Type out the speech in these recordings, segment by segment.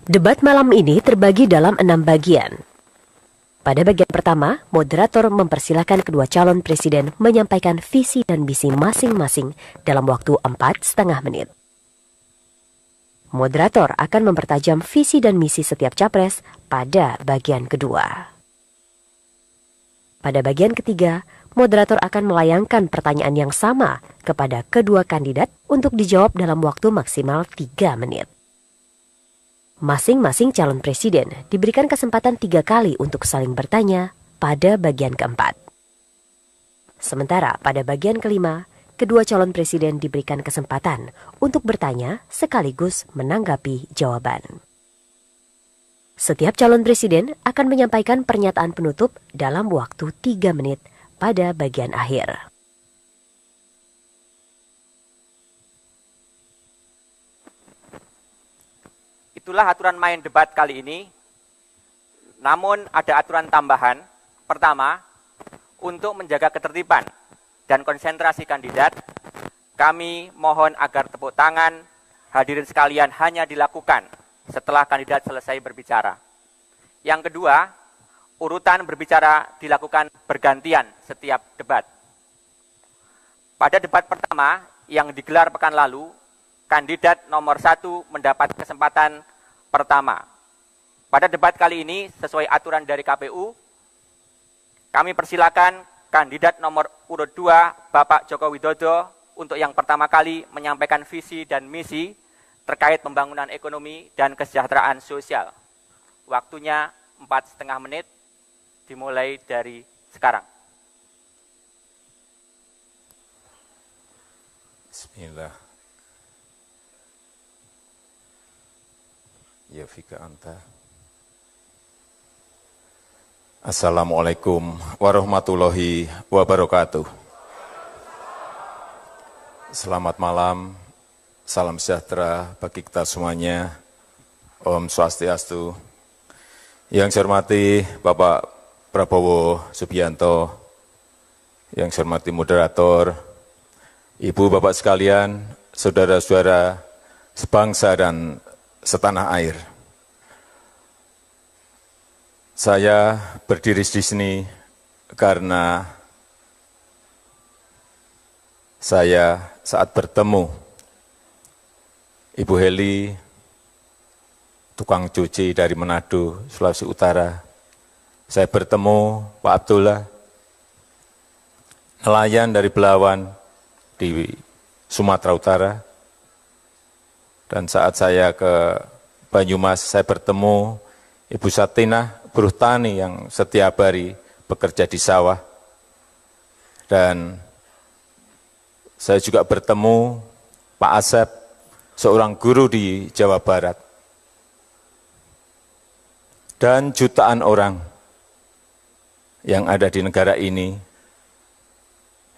Debat malam ini terbagi dalam 6 bagian. Pada bagian pertama, moderator mempersilahkan kedua calon presiden menyampaikan visi dan misi masing-masing dalam waktu 4,5 menit. Moderator akan mempertajam visi dan misi setiap capres pada bagian kedua. Pada bagian ketiga, moderator akan melayangkan pertanyaan yang sama kepada kedua kandidat untuk dijawab dalam waktu maksimal 3 menit. Masing-masing calon presiden diberikan kesempatan 3 kali untuk saling bertanya pada bagian keempat. Sementara pada bagian kelima, kedua calon presiden diberikan kesempatan untuk bertanya sekaligus menanggapi jawaban. Setiap calon presiden akan menyampaikan pernyataan penutup dalam waktu 3 menit pada bagian akhir. Itulah aturan main debat kali ini. Namun ada aturan tambahan. Pertama, untuk menjaga ketertiban dan konsentrasi kandidat, kami mohon agar tepuk tangan hadirin sekalian hanya dilakukan setelah kandidat selesai berbicara. Yang kedua, urutan berbicara dilakukan bergantian setiap debat. Pada debat pertama yang digelar pekan lalu, kandidat nomor 1 mendapat kesempatan pertama. Pada debat kali ini, sesuai aturan dari KPU, kami persilakan kandidat nomor urut 2, Bapak Joko Widodo, untuk yang pertama kali menyampaikan visi dan misi terkait pembangunan ekonomi dan kesejahteraan sosial. Waktunya 4,5 menit, dimulai dari sekarang. Bismillah. Ya fika anta. Assalamualaikum warahmatullahi wabarakatuh. Selamat malam, salam sejahtera bagi kita semuanya. Om Swastiastu. Yang saya hormati Bapak Prabowo Subianto, yang saya hormati moderator, Ibu Bapak sekalian, saudara-saudara sebangsa dan setanah air. Saya berdiri di sini karena saya saat bertemu Ibu Heli, tukang cuci dari Manado, Sulawesi Utara. Saya bertemu Pak Abdullah, nelayan dari Belawan di Sumatera Utara. Dan saat saya ke Banyumas, saya bertemu Ibu Satinah, buruh tani yang setiap hari bekerja di sawah. Dan saya juga bertemu Pak Asep, seorang guru di Jawa Barat. Dan jutaan orang yang ada di negara ini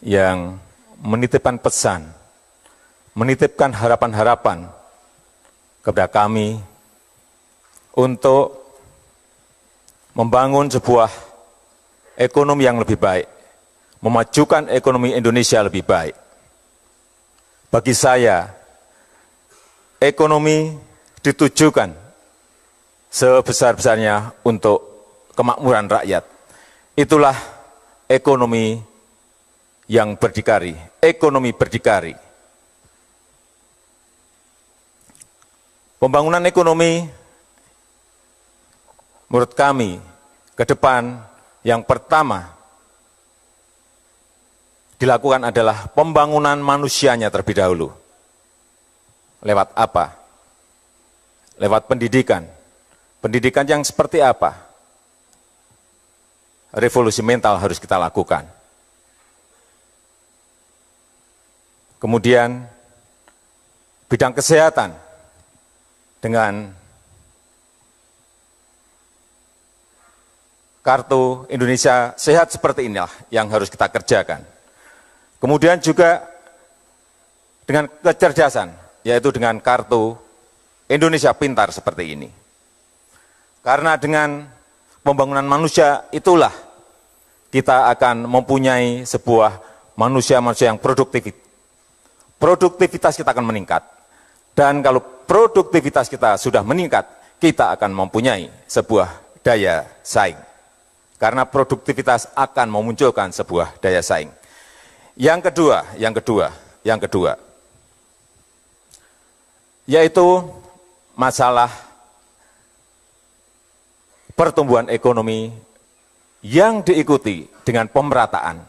yang menitipkan pesan, menitipkan harapan-harapan kepada kami untuk membangun sebuah ekonomi yang lebih baik, memajukan ekonomi Indonesia lebih baik. Bagi saya, ekonomi ditujukan sebesar-besarnya untuk kemakmuran rakyat. Itulah ekonomi yang berdikari, ekonomi berdikari. Pembangunan ekonomi menurut kami ke depan yang pertama dilakukan adalah pembangunan manusianya terlebih dahulu. Lewat apa? Lewat pendidikan. Pendidikan yang seperti apa? Revolusi mental harus kita lakukan. Kemudian bidang kesehatan dengan Kartu Indonesia Sehat seperti inilah yang harus kita kerjakan. Kemudian juga dengan kecerdasan, yaitu dengan Kartu Indonesia Pintar seperti ini. Karena dengan pembangunan manusia itulah kita akan mempunyai sebuah manusia-manusia yang produktif. Produktivitas kita akan meningkat. Dan kalau produktivitas kita sudah meningkat, kita akan mempunyai sebuah daya saing. Karena produktivitas akan memunculkan sebuah daya saing. Yang kedua, yaitu masalah pertumbuhan ekonomi yang diikuti dengan pemerataan.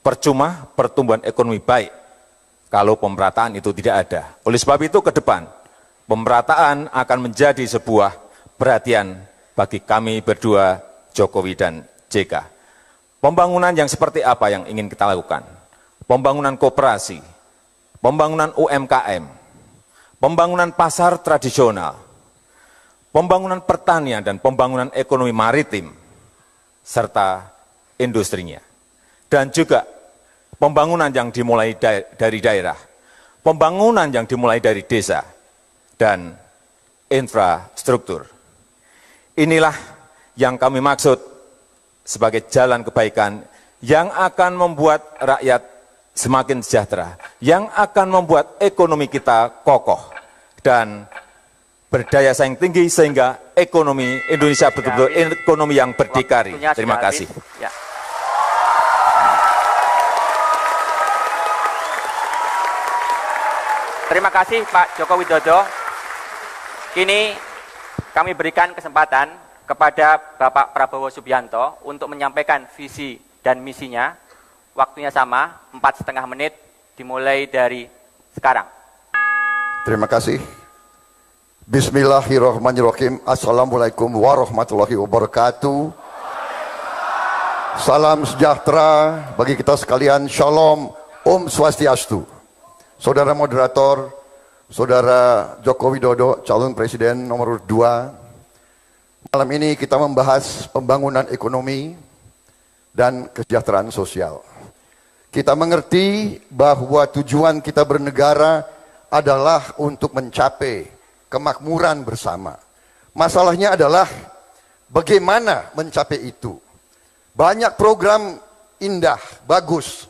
Percuma pertumbuhan ekonomi baik kalau pemerataan itu tidak ada. Oleh sebab itu ke depan, pemerataan akan menjadi sebuah perhatian bagi kami berdua, Jokowi dan JK. Pembangunan yang seperti apa yang ingin kita lakukan? Pembangunan koperasi, pembangunan UMKM, pembangunan pasar tradisional, pembangunan pertanian dan pembangunan ekonomi maritim, serta industrinya. Dan juga pembangunan yang dimulai dari daerah, pembangunan yang dimulai dari desa, dan infrastruktur. Inilah yang kami maksud sebagai jalan kebaikan yang akan membuat rakyat semakin sejahtera, yang akan membuat ekonomi kita kokoh dan berdaya saing tinggi sehingga ekonomi Indonesia betul-betul ekonomi yang berdikari. Terima kasih. Ya. Terima kasih Pak Joko Widodo. Kini kami berikan kesempatan kepada Bapak Prabowo Subianto untuk menyampaikan visi dan misinya. Waktunya sama, 4,5 menit, dimulai dari sekarang. Terima kasih. Bismillahirrahmanirrahim. Assalamualaikum warahmatullahi wabarakatuh. Salam sejahtera bagi kita sekalian. Shalom, Om Swastiastu. Saudara moderator, Saudara Joko Widodo, calon presiden nomor 2. Malam ini kita membahas pembangunan ekonomi dan kesejahteraan sosial. Kita mengerti bahwa tujuan kita bernegara adalah untuk mencapai kemakmuran bersama. Masalahnya adalah bagaimana mencapai itu. Banyak program indah, bagus.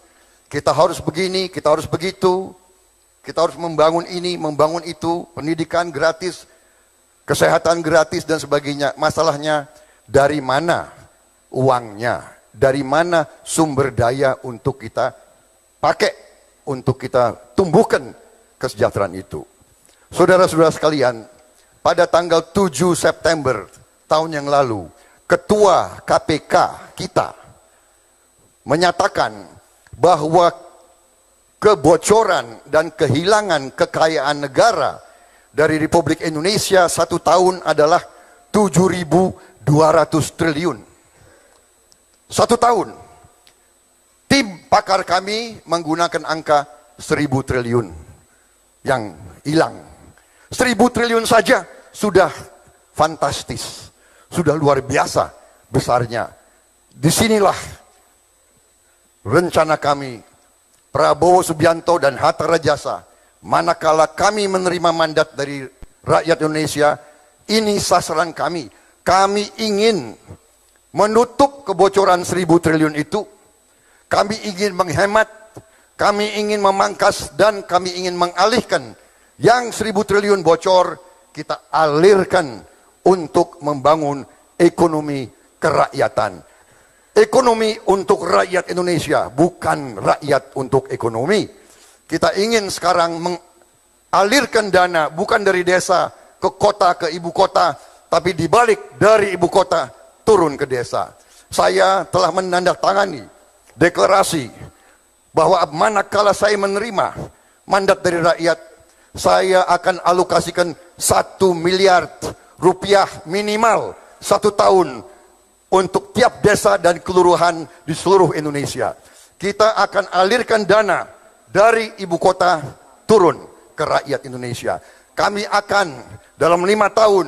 Kita harus begini, kita harus begitu. Kita harus membangun ini, membangun itu, pendidikan gratis, kesehatan gratis dan sebagainya. Masalahnya dari mana uangnya, dari mana sumber daya untuk kita pakai, untuk kita tumbuhkan kesejahteraan itu. Saudara-saudara sekalian, pada tanggal 7 September tahun yang lalu, Ketua KPK kita menyatakan bahwa kebocoran dan kehilangan kekayaan negara dari Republik Indonesia 1 tahun adalah 7.200 triliun. 1 tahun. Tim pakar kami menggunakan angka 1.000 triliun yang hilang. 1.000 triliun saja sudah fantastis, sudah luar biasa besarnya. Disinilah rencana kami, Prabowo Subianto dan Hatta Rajasa, manakala kami menerima mandat dari rakyat Indonesia, ini sasaran kami. Kami ingin menutup kebocoran 1.000 triliun itu. Kami ingin menghemat, kami ingin memangkas, dan kami ingin mengalihkan yang 1.000 triliun bocor, kita alirkan untuk membangun ekonomi kerakyatan. Ekonomi untuk rakyat Indonesia, bukan rakyat untuk ekonomi. Kita ingin sekarang mengalirkan dana bukan dari desa ke kota, ke ibu kota, tapi dibalik dari ibu kota turun ke desa. Saya telah menandatangani deklarasi bahwa manakala saya menerima mandat dari rakyat, saya akan alokasikan 1 miliar rupiah minimal 1 tahun untuk tiap desa dan kelurahan di seluruh Indonesia. Kita akan alirkan dana dari ibu kota turun ke rakyat Indonesia. Kami akan dalam 5 tahun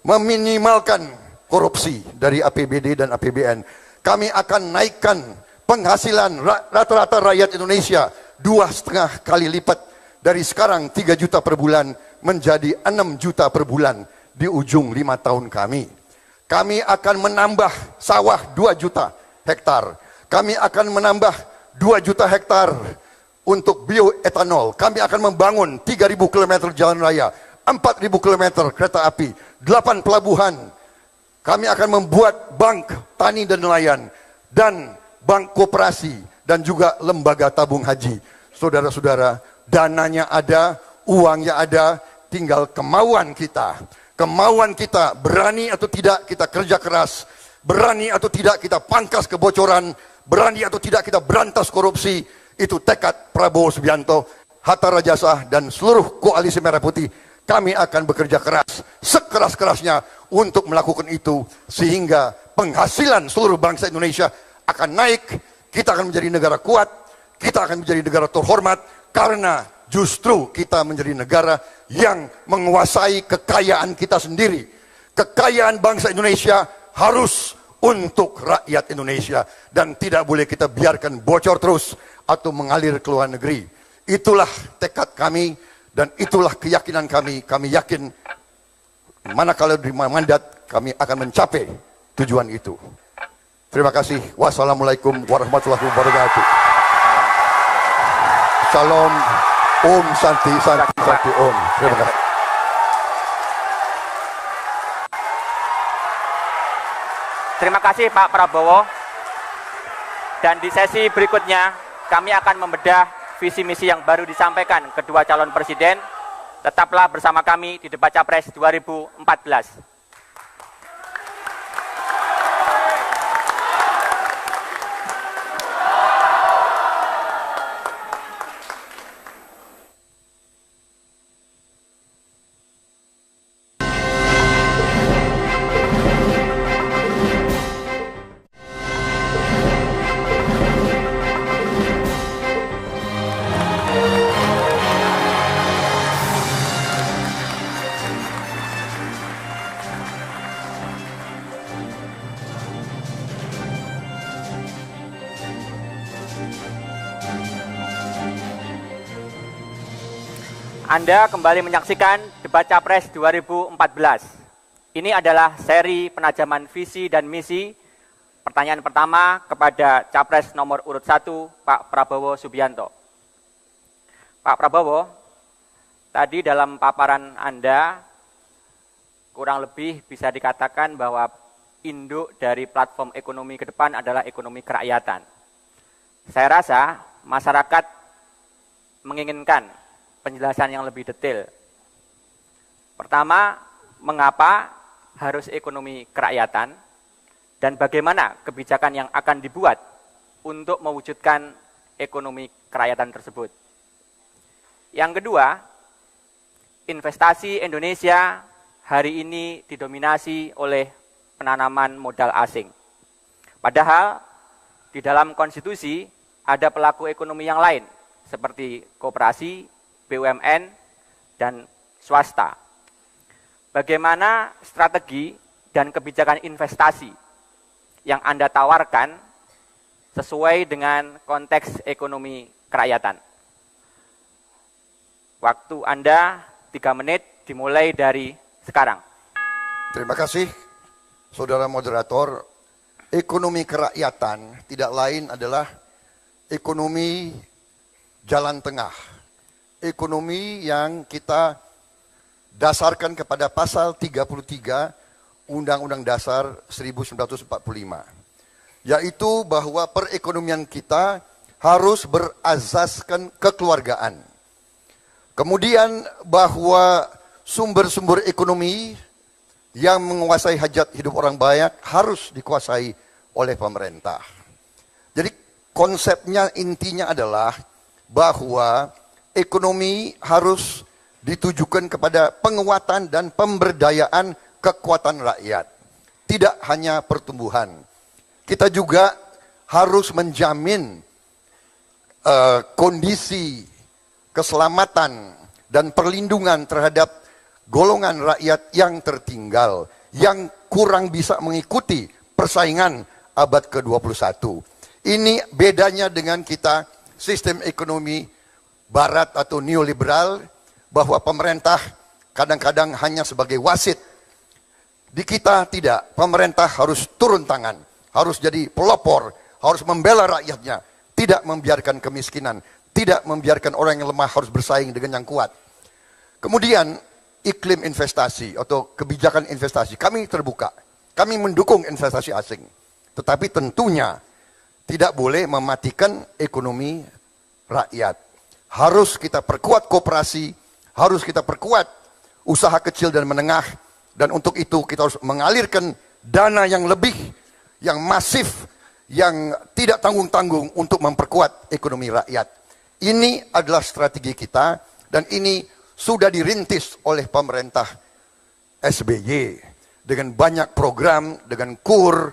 meminimalkan korupsi dari APBD dan APBN. Kami akan naikkan penghasilan rata-rata rakyat Indonesia 2,5 kali lipat. Dari sekarang 3 juta per bulan menjadi 6 juta per bulan di ujung 5 tahun kami. Kami akan menambah sawah 2 juta hektar. Kami akan menambah 2 juta hektar untuk bioetanol. Kami akan membangun 3.000 km jalan raya, 4.000 km kereta api, 8 pelabuhan. Kami akan membuat bank tani dan nelayan, dan bank koperasi, dan juga lembaga tabung haji. Saudara-saudara, dananya ada, uangnya ada, tinggal kemauan kita. Kemauan kita, berani atau tidak kita kerja keras, berani atau tidak kita pangkas kebocoran, berani atau tidak kita berantas korupsi. Itu tekad Prabowo Subianto, Hatta Rajasa, dan seluruh koalisi Merah Putih. Kami akan bekerja keras, sekeras-kerasnya untuk melakukan itu, sehingga penghasilan seluruh bangsa Indonesia akan naik. Kita akan menjadi negara kuat, kita akan menjadi negara terhormat, karena justru kita menjadi negara yang menguasai kekayaan kita sendiri. Kekayaan bangsa Indonesia harus untuk rakyat Indonesia, dan tidak boleh kita biarkan bocor terus atau mengalir ke luar negeri. Itulah tekad kami, dan itulah keyakinan kami. Kami yakin manakala diberi mandat, kami akan mencapai tujuan itu. Terima kasih. Wassalamualaikum warahmatullahi wabarakatuh. Salam, Om Santi, Santi, Santi, Om. Terima kasih. Terima kasih Pak Prabowo. Dan di sesi berikutnya kami akan membedah visi misi yang baru disampaikan kedua calon presiden. Tetaplah bersama kami di Debat Capres 2014. Anda kembali menyaksikan Debat Capres 2014. Ini adalah seri penajaman visi dan misi. Pertanyaan pertama kepada Capres nomor urut 1, Pak Prabowo Subianto. Pak Prabowo, tadi dalam paparan Anda, kurang lebih bisa dikatakan bahwa induk dari platform ekonomi ke depan adalah ekonomi kerakyatan. Saya rasa masyarakat menginginkan penjelasan yang lebih detail. Pertama, mengapa harus ekonomi kerakyatan, dan bagaimana kebijakan yang akan dibuat untuk mewujudkan ekonomi kerakyatan tersebut. Yang kedua, investasi Indonesia hari ini didominasi oleh penanaman modal asing. Padahal di dalam konstitusi ada pelaku ekonomi yang lain, seperti koperasi, BUMN, dan swasta. Bagaimana strategi dan kebijakan investasi yang Anda tawarkan sesuai dengan konteks ekonomi kerakyatan? Waktu Anda 3 menit dimulai dari sekarang. Terima kasih, Saudara Moderator. Ekonomi kerakyatan tidak lain adalah ekonomi jalan tengah. Ekonomi yang kita dasarkan kepada pasal 33 Undang-Undang Dasar 1945. Yaitu bahwa perekonomian kita harus berazaskan kekeluargaan. Kemudian bahwa sumber-sumber ekonomi yang menguasai hajat hidup orang banyak harus dikuasai oleh pemerintah. Jadi konsepnya, intinya adalah bahwa ekonomi harus ditujukan kepada penguatan dan pemberdayaan kekuatan rakyat. Tidak hanya pertumbuhan. Kita juga harus menjamin kondisi keselamatan dan perlindungan terhadap golongan rakyat yang tertinggal, yang kurang bisa mengikuti persaingan abad ke-21. Ini bedanya dengan kita sistem ekonomi Barat atau neoliberal, bahwa pemerintah kadang-kadang hanya sebagai wasit. Di kita tidak, pemerintah harus turun tangan, harus jadi pelopor, harus membela rakyatnya, tidak membiarkan kemiskinan, tidak membiarkan orang yang lemah harus bersaing dengan yang kuat. Kemudian iklim investasi atau kebijakan investasi, kami terbuka. Kami mendukung investasi asing. Tetapi tentunya tidak boleh mematikan ekonomi rakyat. Harus kita perkuat koperasi, harus kita perkuat usaha kecil dan menengah, dan untuk itu kita harus mengalirkan dana yang lebih, yang masif, yang tidak tanggung-tanggung untuk memperkuat ekonomi rakyat. Ini adalah strategi kita, dan ini sudah dirintis oleh pemerintah SBY dengan banyak program, dengan KUR,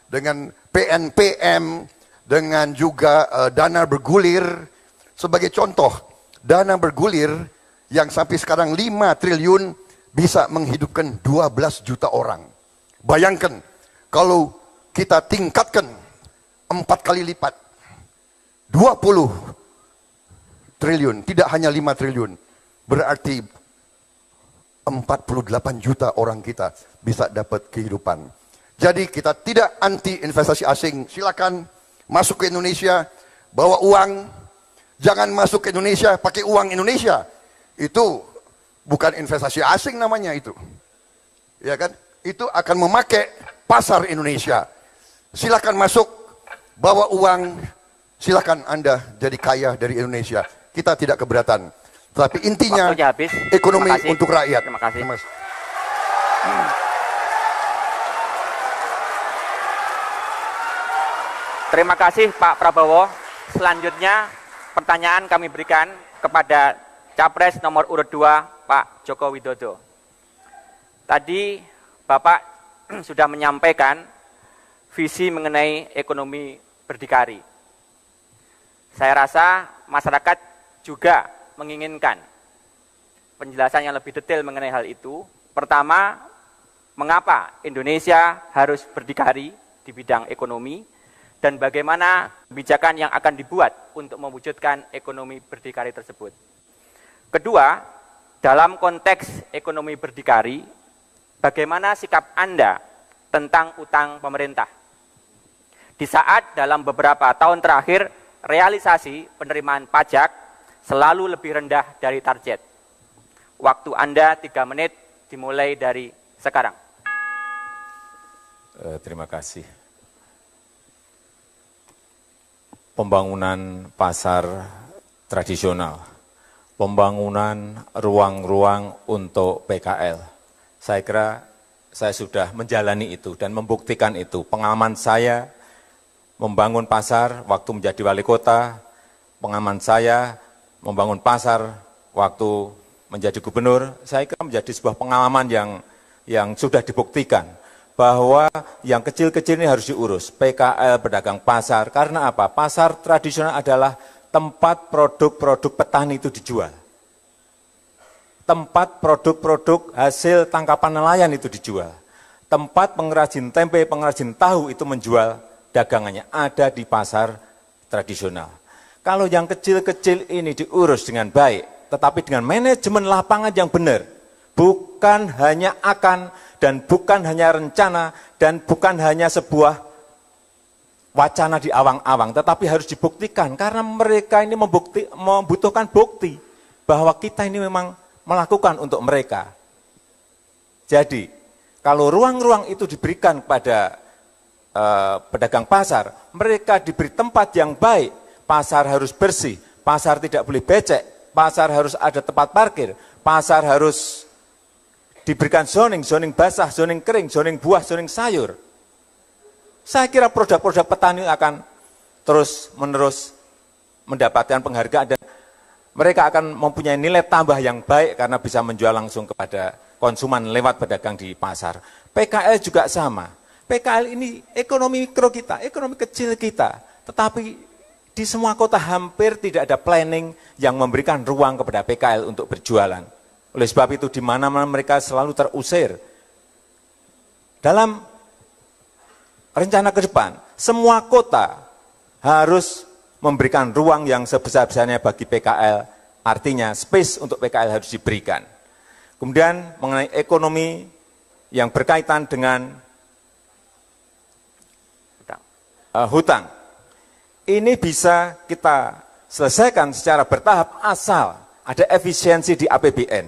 dengan PNPM, dengan juga dana bergulir. Sebagai contoh, dana bergulir yang sampai sekarang 5 triliun bisa menghidupkan 12 juta orang. Bayangkan kalau kita tingkatkan 4 kali lipat, 20 triliun, tidak hanya 5 triliun. Berarti 48 juta orang kita bisa dapat kehidupan. Jadi kita tidak anti investasi asing. Silakan masuk ke Indonesia, bawa uang. Jangan masuk ke Indonesia pakai uang Indonesia. Itu bukan investasi asing namanya itu. Ya kan? Itu akan memakai pasar Indonesia. Silakan masuk, bawa uang. Silakan Anda jadi kaya dari Indonesia. Kita tidak keberatan. Tapi intinya habis. Ekonomi untuk rakyat. Terima kasih. Terima kasih Pak Prabowo. Selanjutnya pertanyaan kami berikan kepada Capres nomor urut 2 Pak Joko Widodo. Tadi Bapak sudah menyampaikan visi mengenai ekonomi berdikari. Saya rasa masyarakat juga menginginkan penjelasan yang lebih detail mengenai hal itu. Pertama, mengapa Indonesia harus berdikari di bidang ekonomi, dan bagaimana kebijakan yang akan dibuat untuk mewujudkan ekonomi berdikari tersebut. Kedua, dalam konteks ekonomi berdikari, bagaimana sikap Anda tentang utang pemerintah? Di saat dalam beberapa tahun terakhir, realisasi penerimaan pajak selalu lebih rendah dari target. Waktu Anda 3 menit dimulai dari sekarang. Terima kasih. Pembangunan pasar tradisional, pembangunan ruang-ruang untuk PKL. Saya kira saya sudah menjalani itu dan membuktikan itu. Pengalaman saya membangun pasar waktu menjadi wali kota, pengalaman saya membangun pasar waktu menjadi gubernur, saya kira menjadi sebuah pengalaman yang sudah dibuktikan bahwa yang kecil-kecil ini harus diurus. PKL, pedagang pasar, karena apa? Pasar tradisional adalah tempat produk-produk petani itu dijual. Tempat produk-produk hasil tangkapan nelayan itu dijual. Tempat pengrajin tempe, pengrajin tahu itu menjual dagangannya, ada di pasar tradisional. Kalau yang kecil-kecil ini diurus dengan baik, tetapi dengan manajemen lapangan yang benar, bukan hanya akan, dan bukan hanya rencana, dan bukan hanya sebuah wacana di awang-awang, tetapi harus dibuktikan, karena mereka ini membutuhkan bukti, bahwa kita ini memang melakukan untuk mereka. Jadi, kalau ruang-ruang itu diberikan kepada pedagang pasar, mereka diberi tempat yang baik. Pasar harus bersih, pasar tidak boleh becek, pasar harus ada tempat parkir, pasar harus diberikan zoning, zoning basah, zoning kering, zoning buah, zoning sayur. Saya kira produk-produk petani akan terus-menerus mendapatkan penghargaan dan mereka akan mempunyai nilai tambah yang baik karena bisa menjual langsung kepada konsumen lewat pedagang di pasar. PKL juga sama. PKL ini ekonomi mikro kita, ekonomi kecil kita, tetapi di semua kota hampir tidak ada planning yang memberikan ruang kepada PKL untuk berjualan. Oleh sebab itu, di mana-mana mereka selalu terusir. Dalam rencana ke depan, semua kota harus memberikan ruang yang sebesar-besarnya bagi PKL, artinya space untuk PKL harus diberikan. Kemudian mengenai ekonomi yang berkaitan dengan hutang. Ini bisa kita selesaikan secara bertahap asal ada efisiensi di APBN.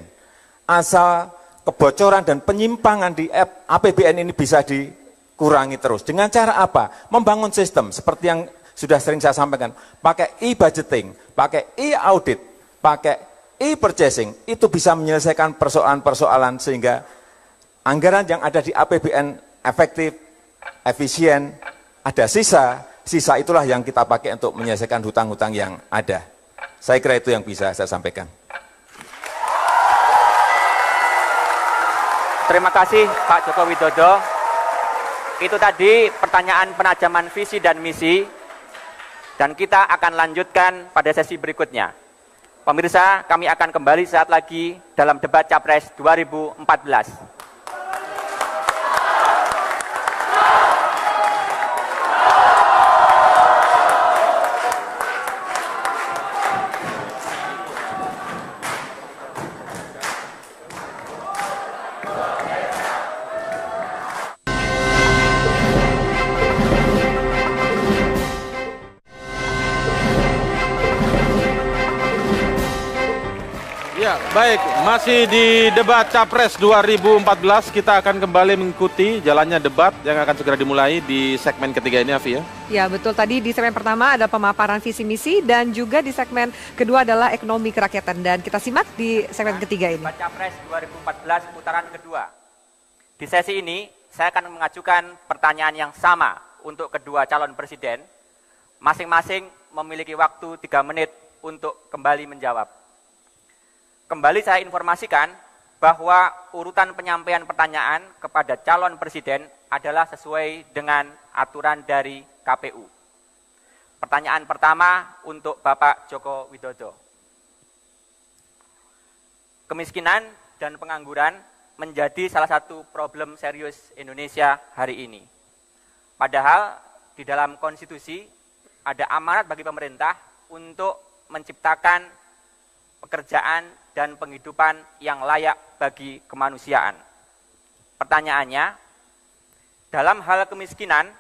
asal kebocoran dan penyimpangan di APBN ini bisa dikurangi terus. Dengan cara apa? Membangun sistem seperti yang sudah sering saya sampaikan. Pakai e-budgeting, pakai e-audit, pakai e-purchasing, itu bisa menyelesaikan persoalan-persoalan sehingga anggaran yang ada di APBN efektif, efisien, ada sisa itulah yang kita pakai untuk menyelesaikan hutang-hutang yang ada. Saya kira itu yang bisa saya sampaikan. Terima kasih Pak Joko Widodo. Itu tadi pertanyaan penajaman visi dan misi, dan kita akan lanjutkan pada sesi berikutnya. Pemirsa, kami akan kembali saat lagi dalam debat Capres 2014. Ya, baik. Masih di debat Capres 2014, kita akan kembali mengikuti jalannya debat yang akan segera dimulai di segmen ketiga ini, Afi ya. Ya, betul. Tadi di segmen pertama ada pemaparan visi misi dan juga di segmen kedua adalah ekonomi kerakyatan. Dan kita simak di segmen ketiga ini. Debat Capres 2014 putaran kedua. Di sesi ini, saya akan mengajukan pertanyaan yang sama untuk kedua calon presiden. Masing-masing memiliki waktu 3 menit untuk kembali menjawab. Kembali saya informasikan bahwa urutan penyampaian pertanyaan kepada calon presiden adalah sesuai dengan aturan dari KPU. Pertanyaan pertama untuk Bapak Joko Widodo. Kemiskinan dan pengangguran menjadi salah satu problem serius Indonesia hari ini. Padahal di dalam konstitusi ada amanat bagi pemerintah untuk menciptakan pekerjaan dan penghidupan yang layak bagi kemanusiaan. Pertanyaannya, dalam hal kemiskinan,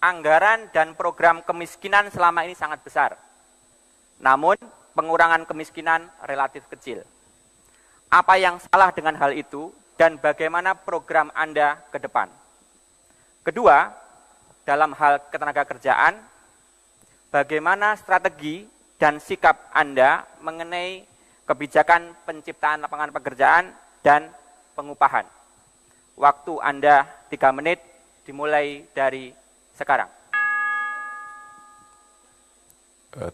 anggaran dan program kemiskinan selama ini sangat besar. Namun, pengurangan kemiskinan relatif kecil. Apa yang salah dengan hal itu dan bagaimana program Anda ke depan? Kedua, dalam hal ketenagakerjaan, bagaimana strategi dan sikap Anda mengenai kebijakan penciptaan lapangan pekerjaan dan pengupahan. Waktu Anda 3 menit dimulai dari sekarang.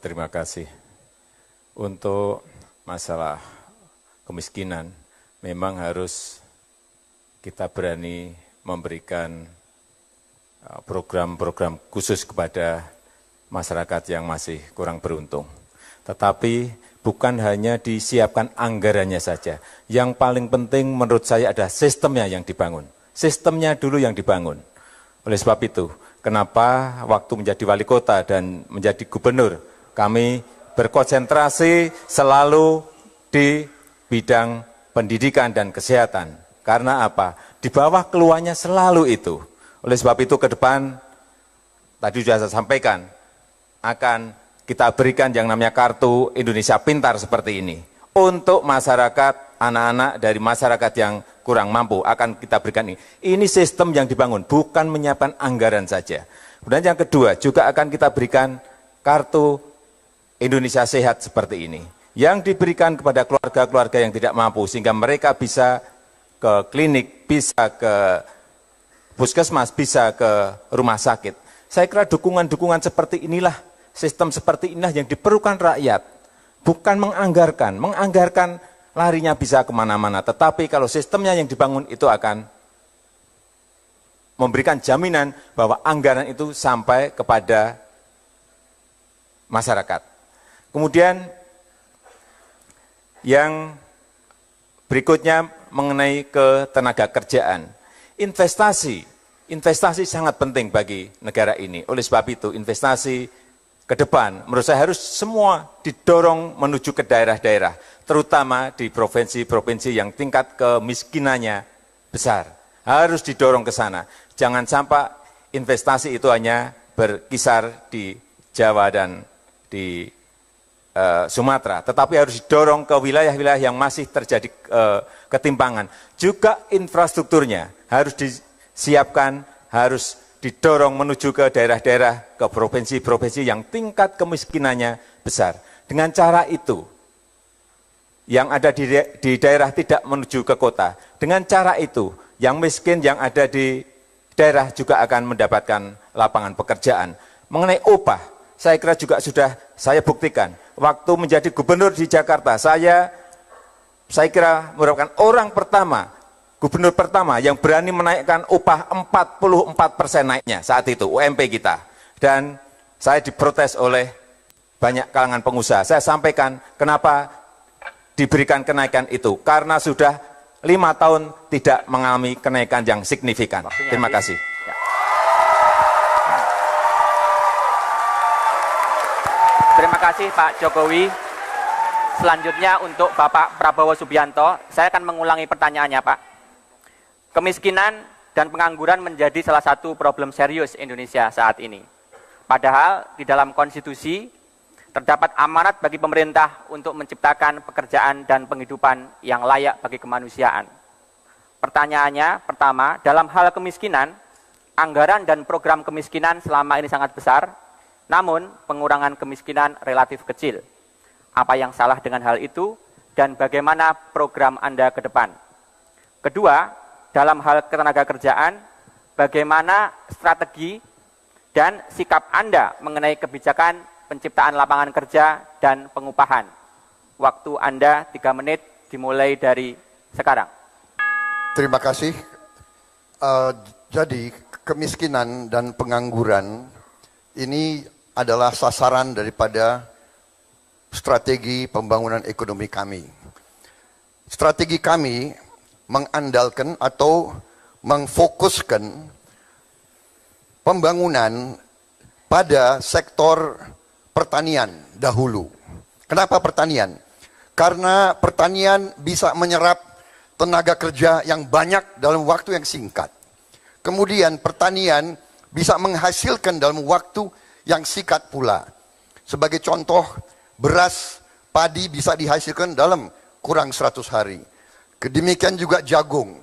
Terima kasih. Untuk masalah kemiskinan, memang harus kita berani memberikan program-program khusus kepada masyarakat yang masih kurang beruntung. Tetapi bukan hanya disiapkan anggarannya saja. Yang paling penting menurut saya adalah sistemnya yang dibangun. Sistemnya dulu yang dibangun. Oleh sebab itu, kenapa waktu menjadi wali kota dan menjadi gubernur, kami berkonsentrasi selalu di bidang pendidikan dan kesehatan. Karena apa? Di bawah keluarnya selalu itu. Oleh sebab itu ke depan, tadi sudah saya sampaikan, akan kita berikan yang namanya Kartu Indonesia Pintar seperti ini. Untuk masyarakat, anak-anak dari masyarakat yang kurang mampu akan kita berikan ini. Ini sistem yang dibangun, bukan menyiapkan anggaran saja. Kemudian yang kedua, juga akan kita berikan Kartu Indonesia Sehat seperti ini. Yang diberikan kepada keluarga-keluarga yang tidak mampu, sehingga mereka bisa ke klinik, bisa ke puskesmas, bisa ke rumah sakit. Saya kira dukungan-dukungan seperti inilah, sistem seperti inilah yang diperlukan rakyat, bukan menganggarkan. Menganggarkan larinya bisa kemana-mana, tetapi kalau sistemnya yang dibangun itu akan memberikan jaminan bahwa anggaran itu sampai kepada masyarakat. Kemudian yang berikutnya mengenai ketenagakerjaan. Investasi sangat penting bagi negara ini. Oleh sebab itu investasi ke depan, menurut saya harus semua didorong menuju ke daerah-daerah, terutama di provinsi-provinsi yang tingkat kemiskinannya besar. Harus didorong ke sana. Jangan sampai investasi itu hanya berkisar di Jawa dan di Sumatera, tetapi harus didorong ke wilayah-wilayah yang masih terjadi ketimpangan. Juga infrastrukturnya harus disiapkan, harus didorong menuju ke daerah-daerah, ke provinsi-provinsi yang tingkat kemiskinannya besar. Dengan cara itu, yang ada di daerah tidak menuju ke kota. Dengan cara itu, yang miskin yang ada di daerah juga akan mendapatkan lapangan pekerjaan. Mengenai upah, saya kira juga sudah saya buktikan. Waktu menjadi gubernur di Jakarta, saya kira merupakan orang pertama, gubernur pertama yang berani menaikkan upah 44% naiknya saat itu, UMP kita. Dan saya diprotes oleh banyak kalangan pengusaha. Saya sampaikan kenapa diberikan kenaikan itu, karena sudah 5 tahun tidak mengalami kenaikan yang signifikan. Terima kasih. Terima kasih Pak Jokowi. Selanjutnya untuk Bapak Prabowo Subianto, saya akan mengulangi pertanyaannya Pak. Kemiskinan dan pengangguran menjadi salah satu problem serius Indonesia saat ini. Padahal di dalam konstitusi terdapat amanat bagi pemerintah untuk menciptakan pekerjaan dan penghidupan yang layak bagi kemanusiaan. Pertanyaannya, pertama, dalam hal kemiskinan, anggaran dan program kemiskinan selama ini sangat besar, namun pengurangan kemiskinan relatif kecil. Apa yang salah dengan hal itu dan bagaimana program Anda ke depan? Kedua, dalam hal ketenaga kerjaan, bagaimana strategi dan sikap Anda mengenai kebijakan penciptaan lapangan kerja dan pengupahan? Waktu Anda 3 menit dimulai dari sekarang. Terima kasih. Jadi kemiskinan dan pengangguran ini adalah sasaran daripada strategi pembangunan ekonomi kami. Strategi kami mengandalkan atau mengfokuskan pembangunan pada sektor pertanian dahulu. Kenapa pertanian? Karena pertanian bisa menyerap tenaga kerja yang banyak dalam waktu yang singkat. Kemudian pertanian bisa menghasilkan dalam waktu yang singkat pula. Sebagai contoh, beras, padi bisa dihasilkan dalam kurang 100 hari. Demikian juga jagung,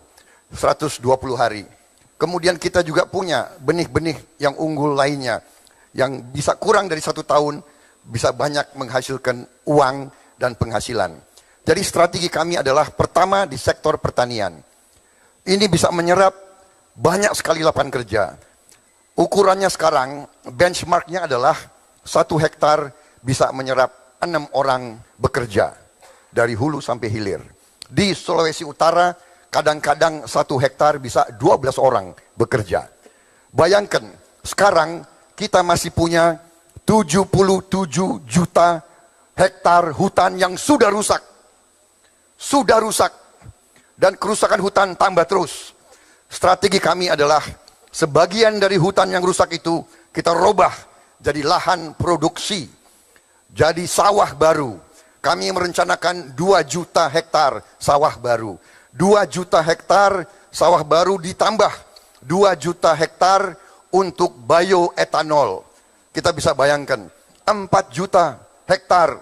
120 hari. Kemudian kita juga punya benih-benih yang unggul lainnya, yang bisa kurang dari 1 tahun, bisa banyak menghasilkan uang dan penghasilan. Jadi strategi kami adalah pertama di sektor pertanian. Ini bisa menyerap banyak sekali lapangan kerja. Ukurannya sekarang, benchmarknya adalah 1 hektar bisa menyerap 6 orang bekerja. Dari hulu sampai hilir. Di Sulawesi Utara, kadang-kadang 1 hektar bisa 12 orang bekerja. Bayangkan, sekarang kita masih punya 77 juta hektar hutan yang sudah rusak. Sudah rusak. Dan kerusakan hutan tambah terus. Strategi kami adalah sebagian dari hutan yang rusak itu kita robah jadi lahan produksi. Jadi sawah baru. Kami merencanakan 2 juta hektar sawah baru. 2 juta hektar sawah baru ditambah 2 juta hektar untuk bioetanol. Kita bisa bayangkan 4 juta hektar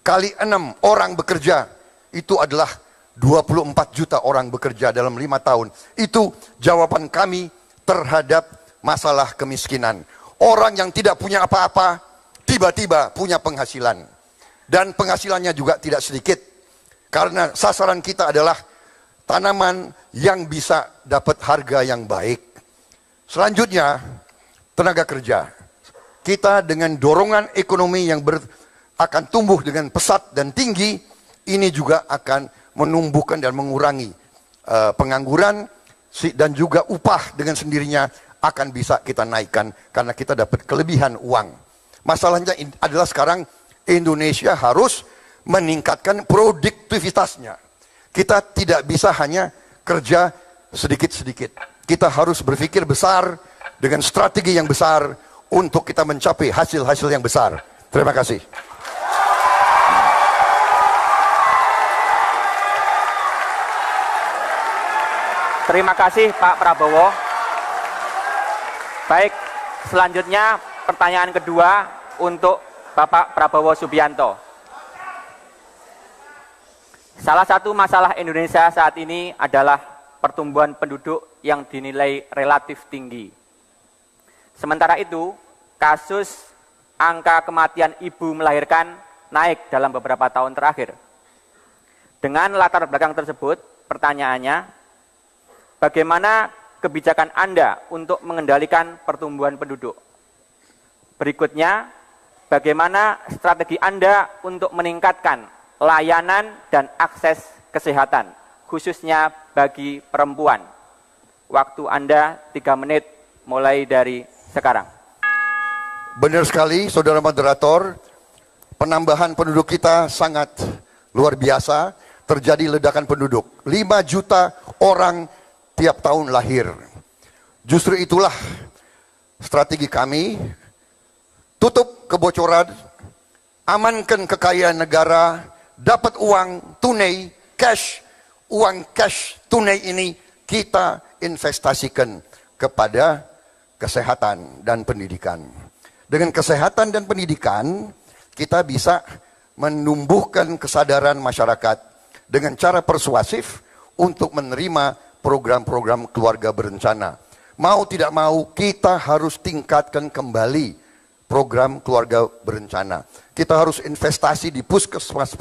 kali 6 orang bekerja. Itu adalah 24 juta orang bekerja dalam 5 tahun. Itu jawaban kami terhadap masalah kemiskinan. Orang yang tidak punya apa-apa, tiba-tiba punya penghasilan. Dan penghasilannya juga tidak sedikit. Karena sasaran kita adalah tanaman yang bisa dapat harga yang baik. Selanjutnya, tenaga kerja. Kita dengan dorongan ekonomi yang akan tumbuh dengan pesat dan tinggi, ini juga akan menumbuhkan dan mengurangi pengangguran dan juga upah dengan sendirinya akan bisa kita naikkan karena kita dapat kelebihan uang. Masalahnya adalah sekarang Indonesia harus meningkatkan produktivitasnya. Kita tidak bisa hanya kerja sedikit-sedikit. Kita harus berpikir besar dengan strategi yang besar untuk kita mencapai hasil-hasil yang besar. Terima kasih. Terima kasih Pak Prabowo. Baik, selanjutnya pertanyaan kedua untuk Bapak Prabowo Subianto. Salah satu masalah Indonesia saat ini adalah pertumbuhan penduduk yang dinilai relatif tinggi. Sementara itu, kasus angka kematian ibu melahirkan naik dalam beberapa tahun terakhir. Dengan latar belakang tersebut, pertanyaannya, bagaimana kebijakan Anda untuk mengendalikan pertumbuhan penduduk? Berikutnya, bagaimana strategi Anda untuk meningkatkan layanan dan akses kesehatan, khususnya bagi perempuan? Waktu Anda 3 menit mulai dari sekarang. Benar sekali, saudara moderator. Penambahan penduduk kita sangat luar biasa. Terjadi ledakan penduduk. 5 juta orang tiap tahun lahir. Justru itulah strategi kami. Tutup kebocoran, amankan kekayaan negara, dapat uang tunai, cash, uang cash tunai ini kita investasikan kepada kesehatan dan pendidikan. Dengan kesehatan dan pendidikan, kita bisa menumbuhkan kesadaran masyarakat dengan cara persuasif untuk menerima program-program keluarga berencana. Mau tidak mau, kita harus tingkatkan kembali program keluarga berencana. Kita harus investasi di puskesmas,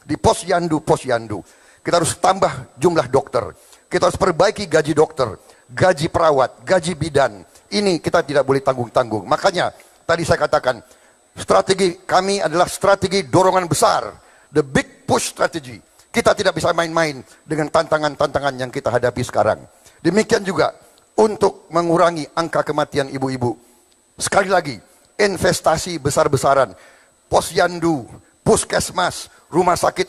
di posyandu. Kita harus tambah jumlah dokter. Kita harus perbaiki gaji dokter, gaji perawat, gaji bidan. Ini kita tidak boleh tanggung-tanggung. Makanya tadi saya katakan, strategi kami adalah strategi dorongan besar. The big push strategy. Kita tidak bisa main-main dengan tantangan-tantangan yang kita hadapi sekarang. Demikian juga untuk mengurangi angka kematian ibu-ibu. Sekali lagi, investasi besar-besaran. Posyandu, puskesmas, rumah sakit,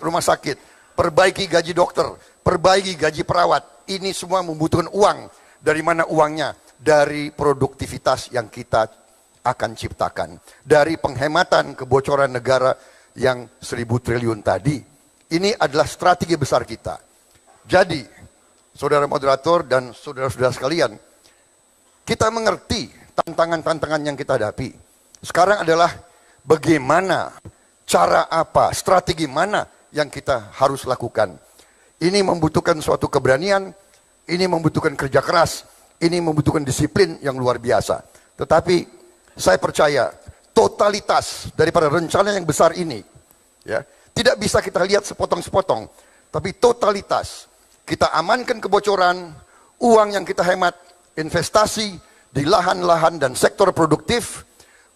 perbaiki gaji dokter, perbaiki gaji perawat. Ini semua membutuhkan uang. Dari mana uangnya? Dari produktivitas yang kita akan ciptakan. Dari penghematan kebocoran negara yang 1.000 triliun tadi. Ini adalah strategi besar kita. Jadi, saudara moderator dan saudara-saudara sekalian, kita mengerti tantangan-tantangan yang kita hadapi. Sekarang adalah bagaimana, cara apa, strategi mana yang kita harus lakukan. Ini membutuhkan suatu keberanian, ini membutuhkan kerja keras, ini membutuhkan disiplin yang luar biasa. Tetapi saya percaya totalitas daripada rencana yang besar ini, ya, tidak bisa kita lihat sepotong-sepotong, tapi totalitas. Kita amankan kebocoran, uang yang kita hemat, investasi di lahan-lahan dan sektor produktif,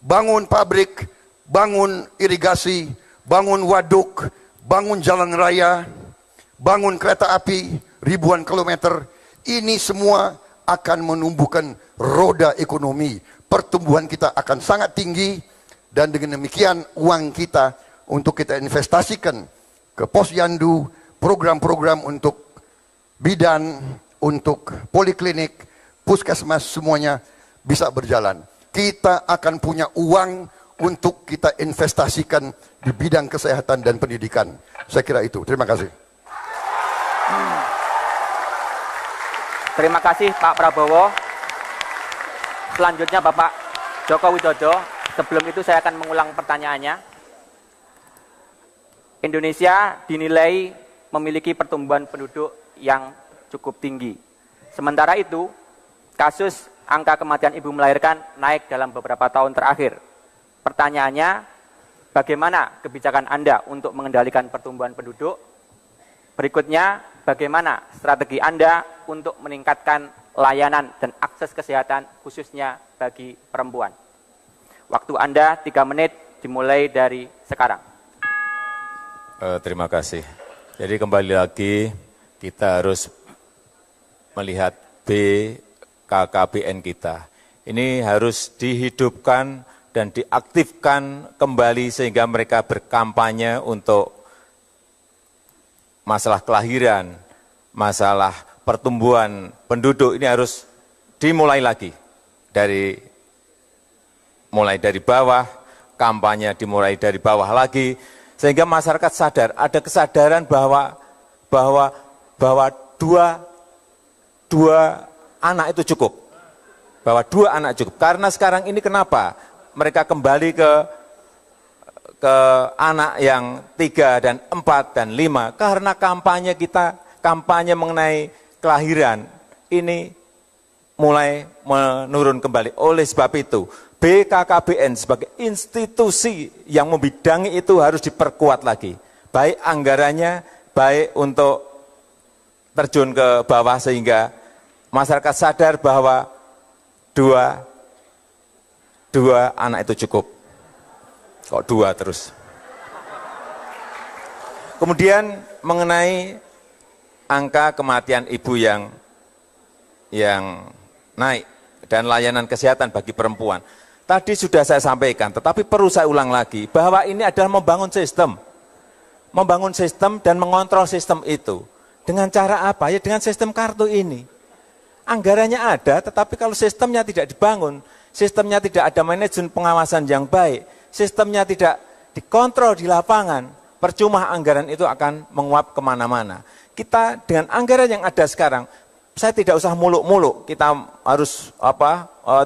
bangun pabrik, bangun irigasi, bangun waduk, bangun jalan raya, bangun kereta api, ribuan kilometer. Ini semua akan menumbuhkan roda ekonomi. Pertumbuhan kita akan sangat tinggi, dan dengan demikian uang kita untuk kita investasikan ke posyandu, program-program untuk bidan, untuk poliklinik, puskesmas, semuanya bisa berjalan. Kita akan punya uang untuk kita investasikan di bidang kesehatan dan pendidikan. Saya kira itu. Terima kasih. Terima kasih Pak Prabowo. Selanjutnya Bapak Joko Widodo. Sebelum itu saya akan mengulang pertanyaannya. Indonesia dinilai memiliki pertumbuhan penduduk yang cukup tinggi. Sementara itu, kasus angka kematian ibu melahirkan naik dalam beberapa tahun terakhir. Pertanyaannya, bagaimana kebijakan Anda untuk mengendalikan pertumbuhan penduduk? Berikutnya, bagaimana strategi Anda untuk meningkatkan layanan dan akses kesehatan khususnya bagi perempuan? Waktu Anda 3 menit dimulai dari sekarang. Terima kasih. Jadi kembali lagi kita harus melihat BKKBN kita. Ini harus dihidupkan dan diaktifkan kembali sehingga mereka berkampanye untuk masalah kelahiran, masalah pertumbuhan penduduk ini harus dimulai lagi mulai dari bawah, kampanye dimulai dari bawah lagi, sehingga masyarakat sadar, ada kesadaran bahwa dua anak itu cukup, bahwa 2 anak cukup. Karena sekarang ini kenapa mereka kembali ke anak yang 3 dan 4 dan 5, karena kampanye kita, kampanye mengenai kelahiran, ini mulai menurun kembali. Oleh sebab itu, BKKBN sebagai institusi yang membidangi itu harus diperkuat lagi. Baik anggarannya, baik untuk terjun ke bawah sehingga masyarakat sadar bahwa dua anak itu cukup. Kok 2 terus? Kemudian mengenai angka kematian ibu yang naik dan layanan kesehatan bagi perempuan. Tadi sudah saya sampaikan, tetapi perlu saya ulang lagi bahwa ini adalah membangun sistem dan mengontrol sistem itu. Dengan cara apa? Ya dengan sistem kartu ini. Anggarannya ada, tetapi kalau sistemnya tidak dibangun, sistemnya tidak ada manajemen pengawasan yang baik, sistemnya tidak dikontrol di lapangan, percuma anggaran itu akan menguap kemana-mana. Kita dengan anggaran yang ada sekarang, saya tidak usah muluk-muluk, kita harus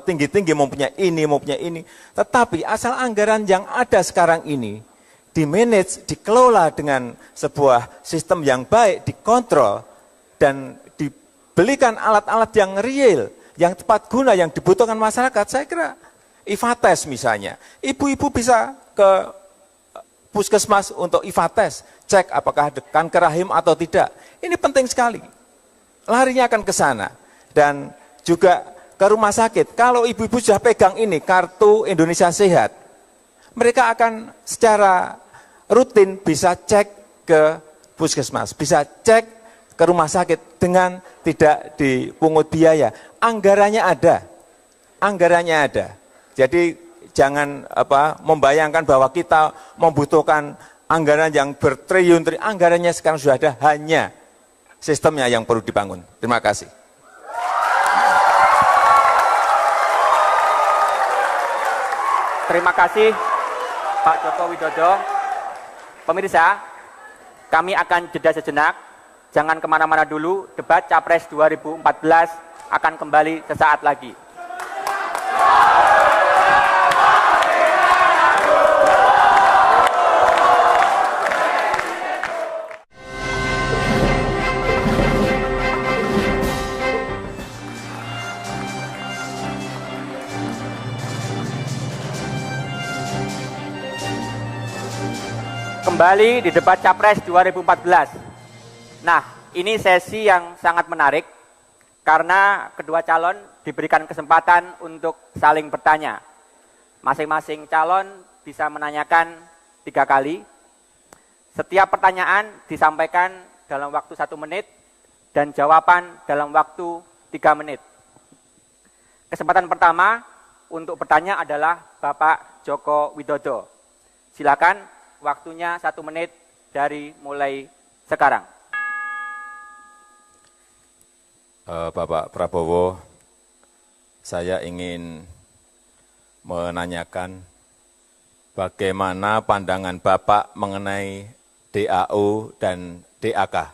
tinggi-tinggi mempunyai ini. Tetapi asal anggaran yang ada sekarang ini, dimanage, dikelola dengan sebuah sistem yang baik, dikontrol, dan dibelikan alat-alat yang real, yang tepat guna, yang dibutuhkan masyarakat. Saya kira IFA-tes misalnya, ibu-ibu bisa ke puskesmas untuk IFA-tes, cek apakah ada kanker rahim atau tidak. Ini penting sekali, larinya akan ke sana. Dan juga ke rumah sakit, kalau ibu-ibu sudah pegang ini, kartu Indonesia Sehat, mereka akan secara rutin bisa cek ke puskesmas, bisa cek ke rumah sakit dengan tidak dipungut biaya. Anggarannya ada. Jadi jangan membayangkan bahwa kita membutuhkan anggaran yang bertriliun-triliun. Anggarannya sekarang sudah ada, hanya sistemnya yang perlu dibangun. Terima kasih. Terima kasih Pak Joko Widodo. Pemirsa, kami akan jeda sejenak. Jangan kemana-mana dulu, debat Capres 2014 akan kembali sesaat lagi. Kembali di debat Capres 2014. Nah, ini sesi yang sangat menarik karena kedua calon diberikan kesempatan untuk saling bertanya. Masing-masing calon bisa menanyakan 3 kali. Setiap pertanyaan disampaikan dalam waktu 1 menit dan jawaban dalam waktu 3 menit. Kesempatan pertama untuk bertanya adalah Bapak Joko Widodo. Silakan, waktunya 1 menit dari mulai sekarang. Bapak Prabowo, saya ingin menanyakan bagaimana pandangan Bapak mengenai DAU dan DAK.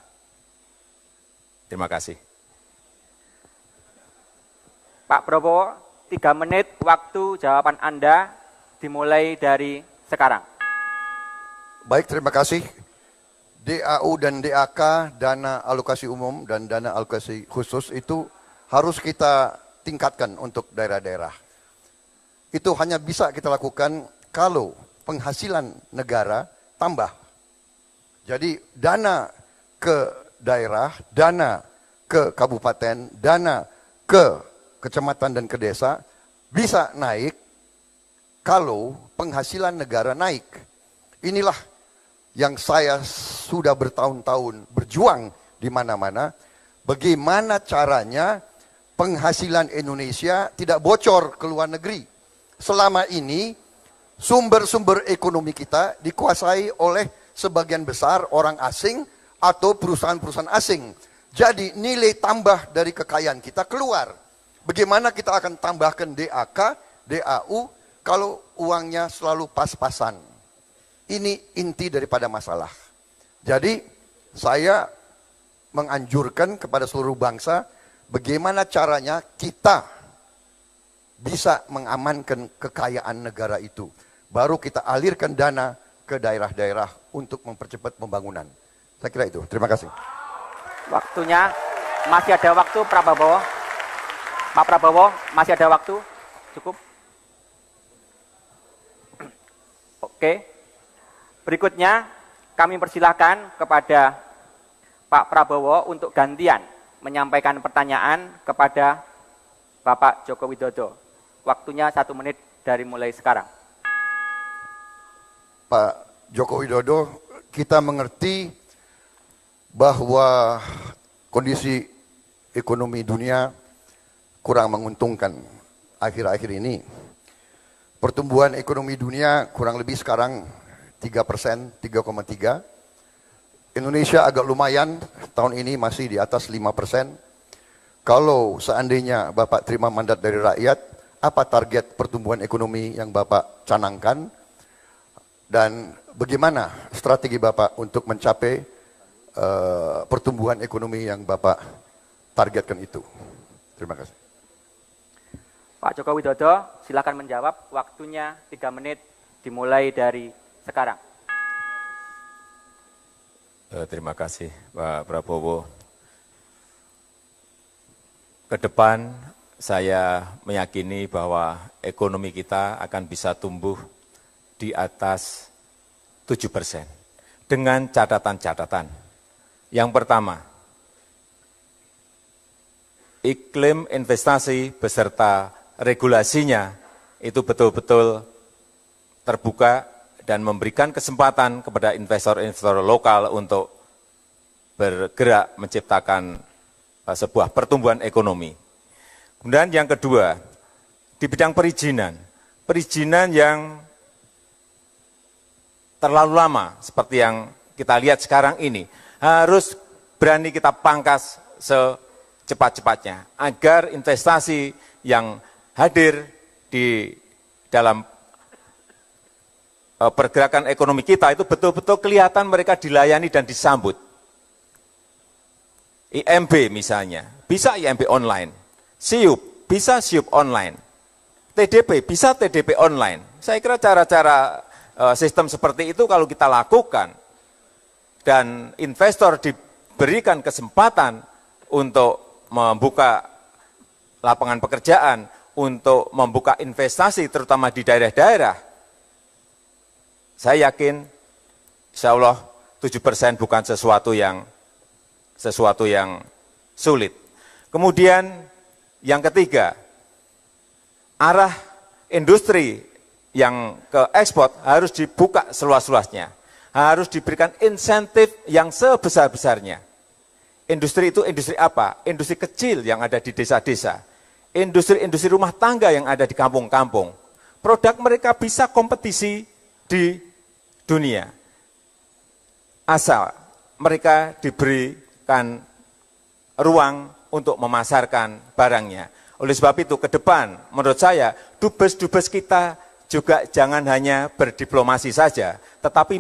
Terima kasih. Pak Prabowo, 3 menit waktu jawaban Anda dimulai dari sekarang. Baik, terima kasih. DAU dan DAK, dana alokasi umum dan dana alokasi khusus itu harus kita tingkatkan untuk daerah-daerah. Itu hanya bisa kita lakukan kalau penghasilan negara tambah. Jadi dana ke daerah, dana ke kabupaten, dana ke kecamatan dan ke desa bisa naik kalau penghasilan negara naik. Inilah yang saya sudah bertahun-tahun berjuang di mana-mana, bagaimana caranya penghasilan Indonesia tidak bocor ke luar negeri. Selama ini sumber-sumber ekonomi kita dikuasai oleh sebagian besar orang asing atau perusahaan-perusahaan asing. Jadi nilai tambah dari kekayaan kita keluar. Bagaimana kita akan tambahkan DAK, DAU kalau uangnya selalu pas-pasan. Ini inti daripada masalah. Jadi saya menganjurkan kepada seluruh bangsa bagaimana caranya kita bisa mengamankan kekayaan negara itu. Baru kita alirkan dana ke daerah-daerah untuk mempercepat pembangunan. Saya kira itu. Terima kasih. Waktunya masih ada waktu, Prabowo. Pak Prabowo, masih ada waktu? Cukup? Oke. Berikutnya, kami persilahkan kepada Pak Prabowo untuk gantian menyampaikan pertanyaan kepada Bapak Joko Widodo. Waktunya 1 menit dari mulai sekarang. Pak Joko Widodo, kita mengerti bahwa kondisi ekonomi dunia kurang menguntungkan akhir-akhir ini. Pertumbuhan ekonomi dunia kurang lebih sekarang 3%, 3,3. Indonesia agak lumayan, tahun ini masih di atas 5%. Kalau seandainya Bapak terima mandat dari rakyat, apa target pertumbuhan ekonomi yang Bapak canangkan? Dan bagaimana strategi Bapak untuk mencapai pertumbuhan ekonomi yang Bapak targetkan itu? Terima kasih. Pak Joko Widodo, silakan menjawab. Waktunya 3 menit dimulai dari sekarang. Terima kasih Pak Prabowo. Ke depan saya meyakini bahwa ekonomi kita akan bisa tumbuh di atas 7% dengan catatan-catatan. Yang pertama, iklim investasi beserta regulasinya itu betul-betul terbuka dan memberikan kesempatan kepada investor-investor lokal untuk bergerak menciptakan sebuah pertumbuhan ekonomi. Kemudian yang kedua, di bidang perizinan yang terlalu lama seperti yang kita lihat sekarang ini, harus berani kita pangkas secepat-cepatnya agar investasi yang hadir di dalam pergerakan ekonomi kita itu betul-betul kelihatan mereka dilayani dan disambut. IMB misalnya, bisa IMB online. SIUP, bisa SIUP online. TDP, bisa TDP online. Saya kira cara-cara sistem seperti itu kalau kita lakukan dan investor diberikan kesempatan untuk membuka lapangan pekerjaan, untuk membuka investasi terutama di daerah-daerah, saya yakin insya Allah 7% bukan sesuatu yang sulit. Kemudian yang ketiga, arah industri yang ke ekspor harus dibuka seluas-luasnya. Harus diberikan insentif yang sebesar-besarnya. Industri itu industri apa? Industri kecil yang ada di desa-desa. Industri-industri rumah tangga yang ada di kampung-kampung. Produk mereka bisa kompetisi di dunia. Asal mereka diberikan ruang untuk memasarkan barangnya. Oleh sebab itu ke depan menurut saya dubes-dubes kita juga jangan hanya berdiplomasi saja, tetapi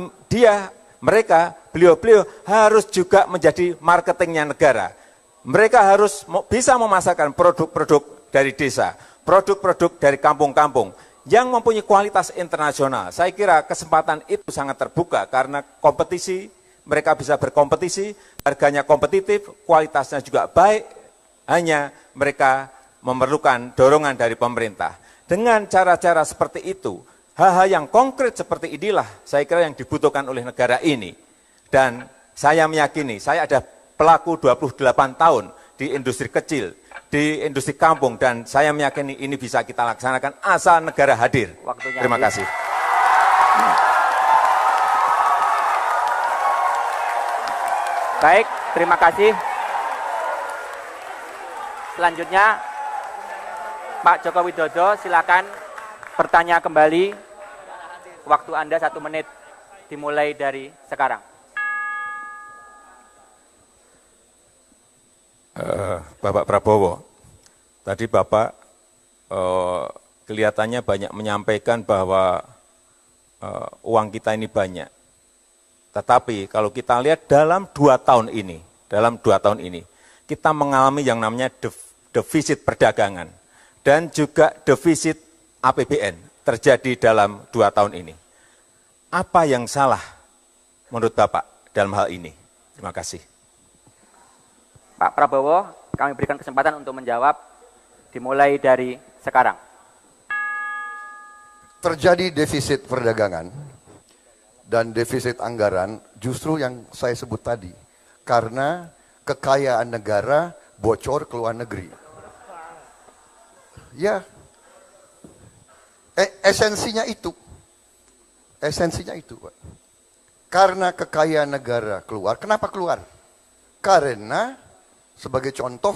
beliau harus juga menjadi marketingnya negara. Mereka harus bisa memasarkan produk-produk dari desa, produk-produk dari kampung-kampung yang mempunyai kualitas internasional. Saya kira kesempatan itu sangat terbuka karena kompetisi, mereka bisa berkompetisi, harganya kompetitif, kualitasnya juga baik, hanya mereka memerlukan dorongan dari pemerintah. Dengan cara-cara seperti itu, hal-hal yang konkret seperti inilah saya kira yang dibutuhkan oleh negara ini. Dan saya meyakini, saya ada pelaku 28 tahun di industri kecil, di industri kampung, dan saya meyakini ini bisa kita laksanakan asal negara hadir. Waktunya Terima kasih. Baik, terima kasih. Selanjutnya, Pak Joko Widodo, silakan bertanya kembali. Waktu Anda 1 menit dimulai dari sekarang. Bapak Prabowo, tadi Bapak kelihatannya banyak menyampaikan bahwa uang kita ini banyak. Tetapi kalau kita lihat dalam 2 tahun ini, kita mengalami yang namanya defisit perdagangan dan juga defisit APBN terjadi dalam 2 tahun ini. Apa yang salah menurut Bapak dalam hal ini? Terima kasih. Pak Prabowo, kami berikan kesempatan untuk menjawab dimulai dari sekarang. Terjadi defisit perdagangan dan defisit anggaran justru yang saya sebut tadi. Karena kekayaan negara bocor ke luar negeri. Ya, esensinya itu. Esensinya itu, Pak. Karena kekayaan negara keluar. Kenapa keluar? Karena, sebagai contoh,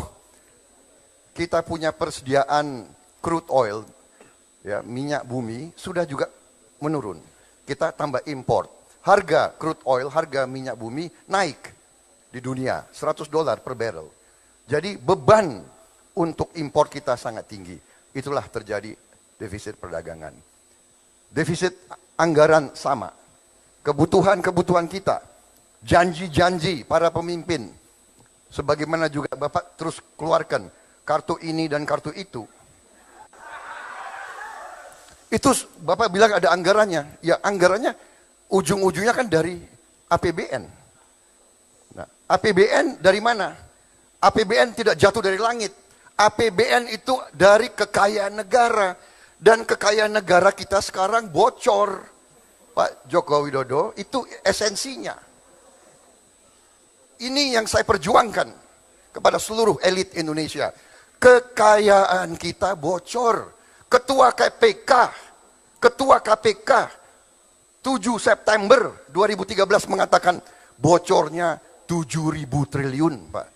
kita punya persediaan crude oil, ya, minyak bumi, sudah juga menurun. Kita tambah import. Harga crude oil, harga minyak bumi naik di dunia, $100 per barrel. Jadi beban untuk impor kita sangat tinggi. Itulah terjadi defisit perdagangan. Defisit anggaran sama. Kebutuhan-kebutuhan kita, janji-janji para pemimpin, sebagaimana juga Bapak terus keluarkan kartu ini dan kartu itu. Itu Bapak bilang ada anggarannya. Ya anggarannya ujung-ujungnya kan dari APBN. Nah, APBN dari mana? APBN tidak jatuh dari langit. APBN itu dari kekayaan negara. Dan kekayaan negara kita sekarang bocor. Pak Joko Widodo, itu esensinya. Ini yang saya perjuangkan kepada seluruh elit Indonesia. Kekayaan kita bocor. Ketua KPK 7 September 2013 mengatakan bocornya 7.000 triliun, Pak.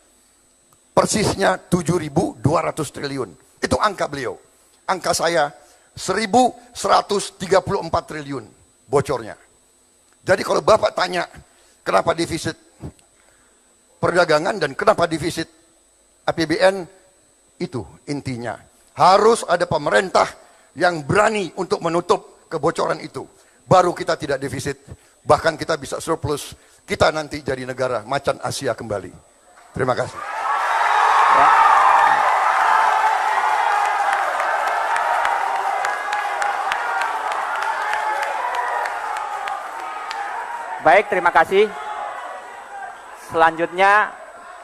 Persisnya 7.200 triliun. Itu angka beliau. Angka saya 1.134 triliun bocornya. Jadi kalau Bapak tanya kenapa defisit perdagangan dan kenapa defisit APBN, itu intinya. Harus ada pemerintah yang berani untuk menutup kebocoran itu. Baru kita tidak defisit, bahkan kita bisa surplus. Kita nanti jadi negara macan Asia kembali. Terima kasih. Ya. Baik, terima kasih. Selanjutnya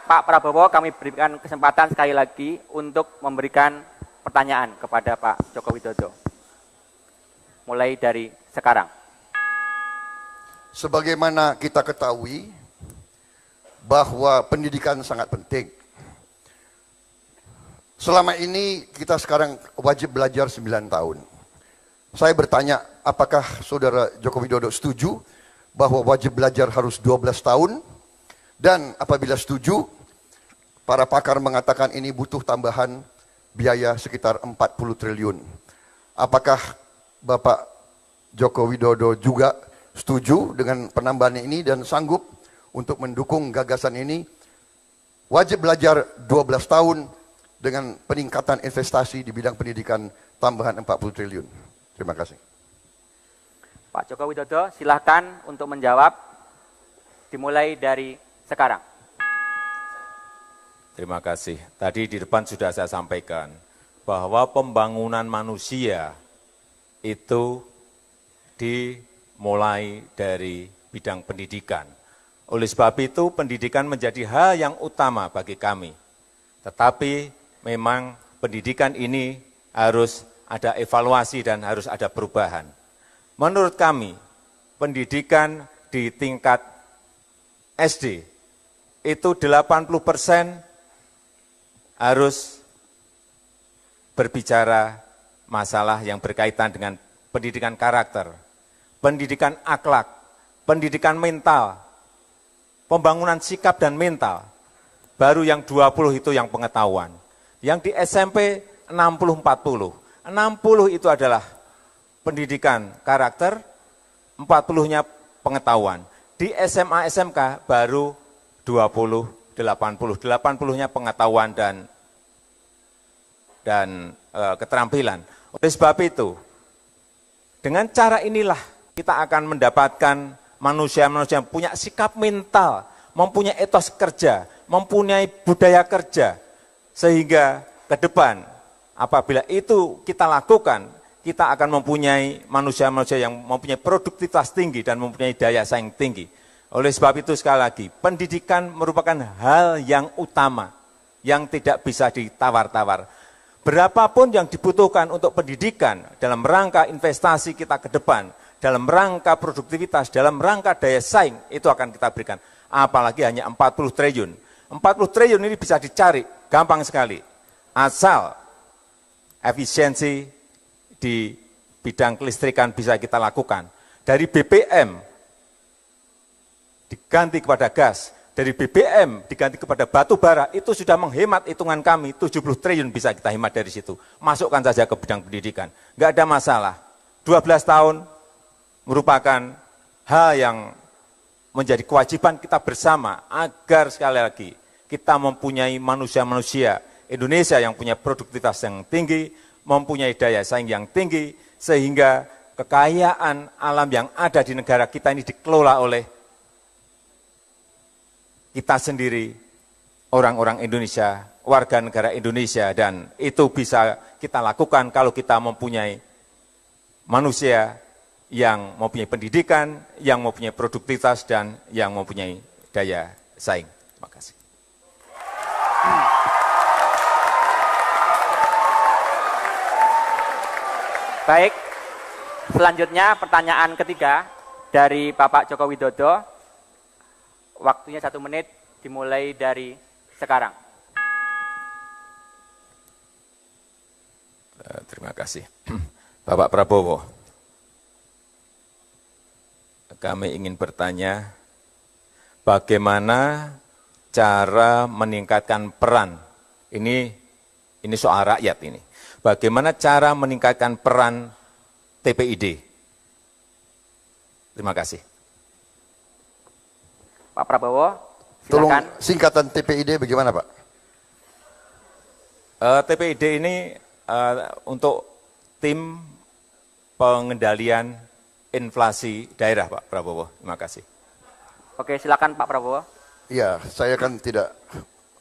Pak Prabowo, kami berikan kesempatan sekali lagi untuk memberikan pertanyaan kepada Pak Joko Widodo. Mulai dari sekarang. Sebagaimana kita ketahui bahwa pendidikan sangat penting. Selama ini kita sekarang wajib belajar 9 tahun. Saya bertanya, apakah Saudara Joko Widodo setuju bahwa wajib belajar harus 12 tahun? Dan apabila setuju, para pakar mengatakan ini butuh tambahan biaya sekitar 40 triliun. Apakah Bapak Joko Widodo juga setuju dengan penambahan ini dan sanggup untuk mendukung gagasan ini? Wajib belajar 12 tahun dengan peningkatan investasi di bidang pendidikan tambahan 40 triliun. Terima kasih. Pak Joko Widodo, silahkan untuk menjawab dimulai dari sekarang. Terima kasih. Tadi di depan sudah saya sampaikan bahwa pembangunan manusia itu dimulai dari bidang pendidikan. Oleh sebab itu pendidikan menjadi hal yang utama bagi kami. Tetapi memang pendidikan ini harus ada evaluasi dan harus ada perubahan. Menurut kami, pendidikan di tingkat SD itu 80% harus berbicara masalah yang berkaitan dengan pendidikan karakter, pendidikan akhlak, pendidikan mental, pembangunan sikap dan mental. Baru yang 20 itu yang pengetahuan. Yang di SMP 60-40. 60 itu adalah pendidikan karakter, 40-nya pengetahuan. Di SMA SMK baru 20-80. 80-nya pengetahuan dan keterampilan. Oleh sebab itu, dengan cara inilah kita akan mendapatkan manusia-manusia yang punya sikap mental, mempunyai etos kerja, mempunyai budaya kerja, sehingga ke depan apabila itu kita lakukan, kita akan mempunyai manusia-manusia yang mempunyai produktivitas tinggi dan mempunyai daya saing tinggi. Oleh sebab itu sekali lagi, pendidikan merupakan hal yang utama, yang tidak bisa ditawar-tawar. Berapapun yang dibutuhkan untuk pendidikan dalam rangka investasi kita ke depan, dalam rangka produktivitas, dalam rangka daya saing, itu akan kita berikan. Apalagi hanya 40 triliun. 40 triliun ini bisa dicari, gampang sekali. Asal efisiensi di bidang kelistrikan bisa kita lakukan. Dari BBM diganti kepada gas, dari BBM diganti kepada batu bara, itu sudah menghemat hitungan kami, 70 triliun bisa kita hemat dari situ. Masukkan saja ke bidang pendidikan, nggak ada masalah. 12 tahun merupakan hal yang menjadi kewajiban kita bersama, agar sekali lagi kita mempunyai manusia-manusia Indonesia yang punya produktivitas yang tinggi, mempunyai daya saing yang tinggi, sehingga kekayaan alam yang ada di negara kita ini dikelola oleh kita sendiri, orang-orang Indonesia, warga negara Indonesia, dan itu bisa kita lakukan kalau kita mempunyai manusia yang mempunyai pendidikan, yang mempunyai produktivitas, dan yang mempunyai daya saing. Terima kasih. Baik, selanjutnya pertanyaan ketiga dari Bapak Joko Widodo. Waktunya 1 menit dimulai dari sekarang. Terima kasih. Bapak Prabowo, kami ingin bertanya, bagaimana cara meningkatkan peran, ini soal rakyat ini, bagaimana cara meningkatkan peran TPID? Terima kasih. Pak Prabowo, Tolong silakan. singkatan TPID bagaimana Pak? TPID ini untuk tim pengendalian inflasi daerah, Pak Prabowo. Terima kasih. Oke, silakan Pak Prabowo. Iya, saya kan tidak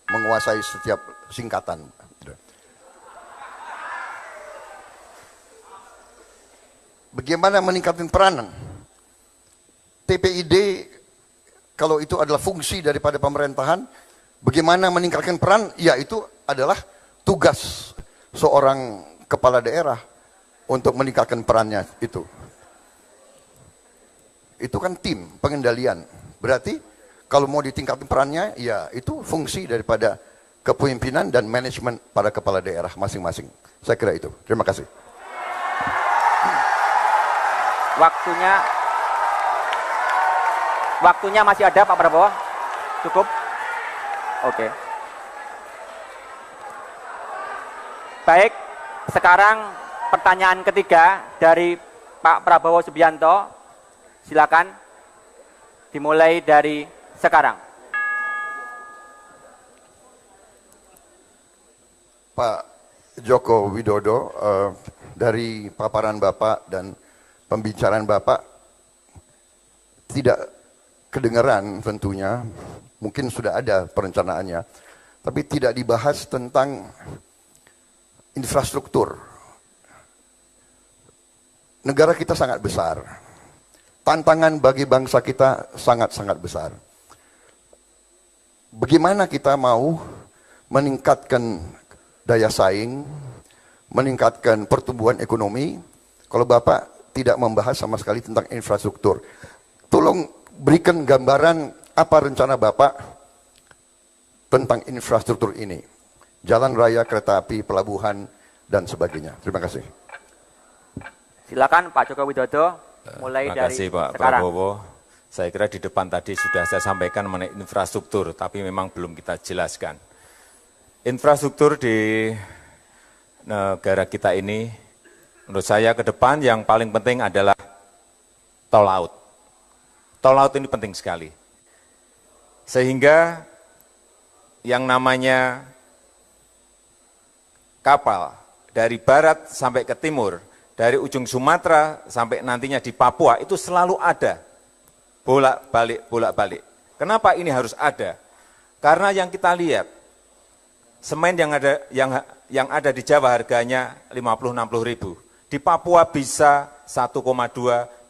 menguasai setiap singkatan. Bagaimana meningkatkan peranan? TPID, kalau itu adalah fungsi daripada pemerintahan, bagaimana meningkatkan peran? Ya, itu adalah tugas seorang kepala daerah untuk meningkatkan perannya itu. Itu kan tim pengendalian. Berarti kalau mau ditingkatkan perannya, ya itu fungsi daripada kepemimpinan dan manajemen pada kepala daerah masing-masing. Saya kira itu. Terima kasih. Waktunya masih ada Pak Prabowo? Cukup? Oke. Baik, sekarang pertanyaan ketiga dari Pak Prabowo Subianto. Silakan dimulai dari sekarang. Pak Joko Widodo, dari paparan Bapak dan pembicaraan Bapak tidak kedengaran tentunya, mungkin sudah ada perencanaannya, tapi tidak dibahas tentang infrastruktur. Negara kita sangat besar, tantangan bagi bangsa kita sangat-sangat besar. Bagaimana kita mau meningkatkan daya saing, meningkatkan pertumbuhan ekonomi, kalau Bapak tidak membahas sama sekali tentang infrastruktur? Tolong berikan gambaran apa rencana Bapak tentang infrastruktur ini. Jalan raya, kereta api, pelabuhan, dan sebagainya. Terima kasih. Silakan Pak Joko Widodo, mulai Terima dari kasih Pak sekarang. Prabowo. Saya kira di depan tadi sudah saya sampaikan mengenai infrastruktur, tapi memang belum kita jelaskan. Infrastruktur di negara kita ini, menurut saya ke depan yang paling penting adalah tol laut. Tol laut ini penting sekali. Sehingga yang namanya kapal dari barat sampai ke timur, dari ujung Sumatera sampai nantinya di Papua, itu selalu ada. Bolak-balik. Kenapa ini harus ada? Karena yang kita lihat, semen yang ada di Jawa harganya 50-60 ribu, Di Papua bisa 1,2,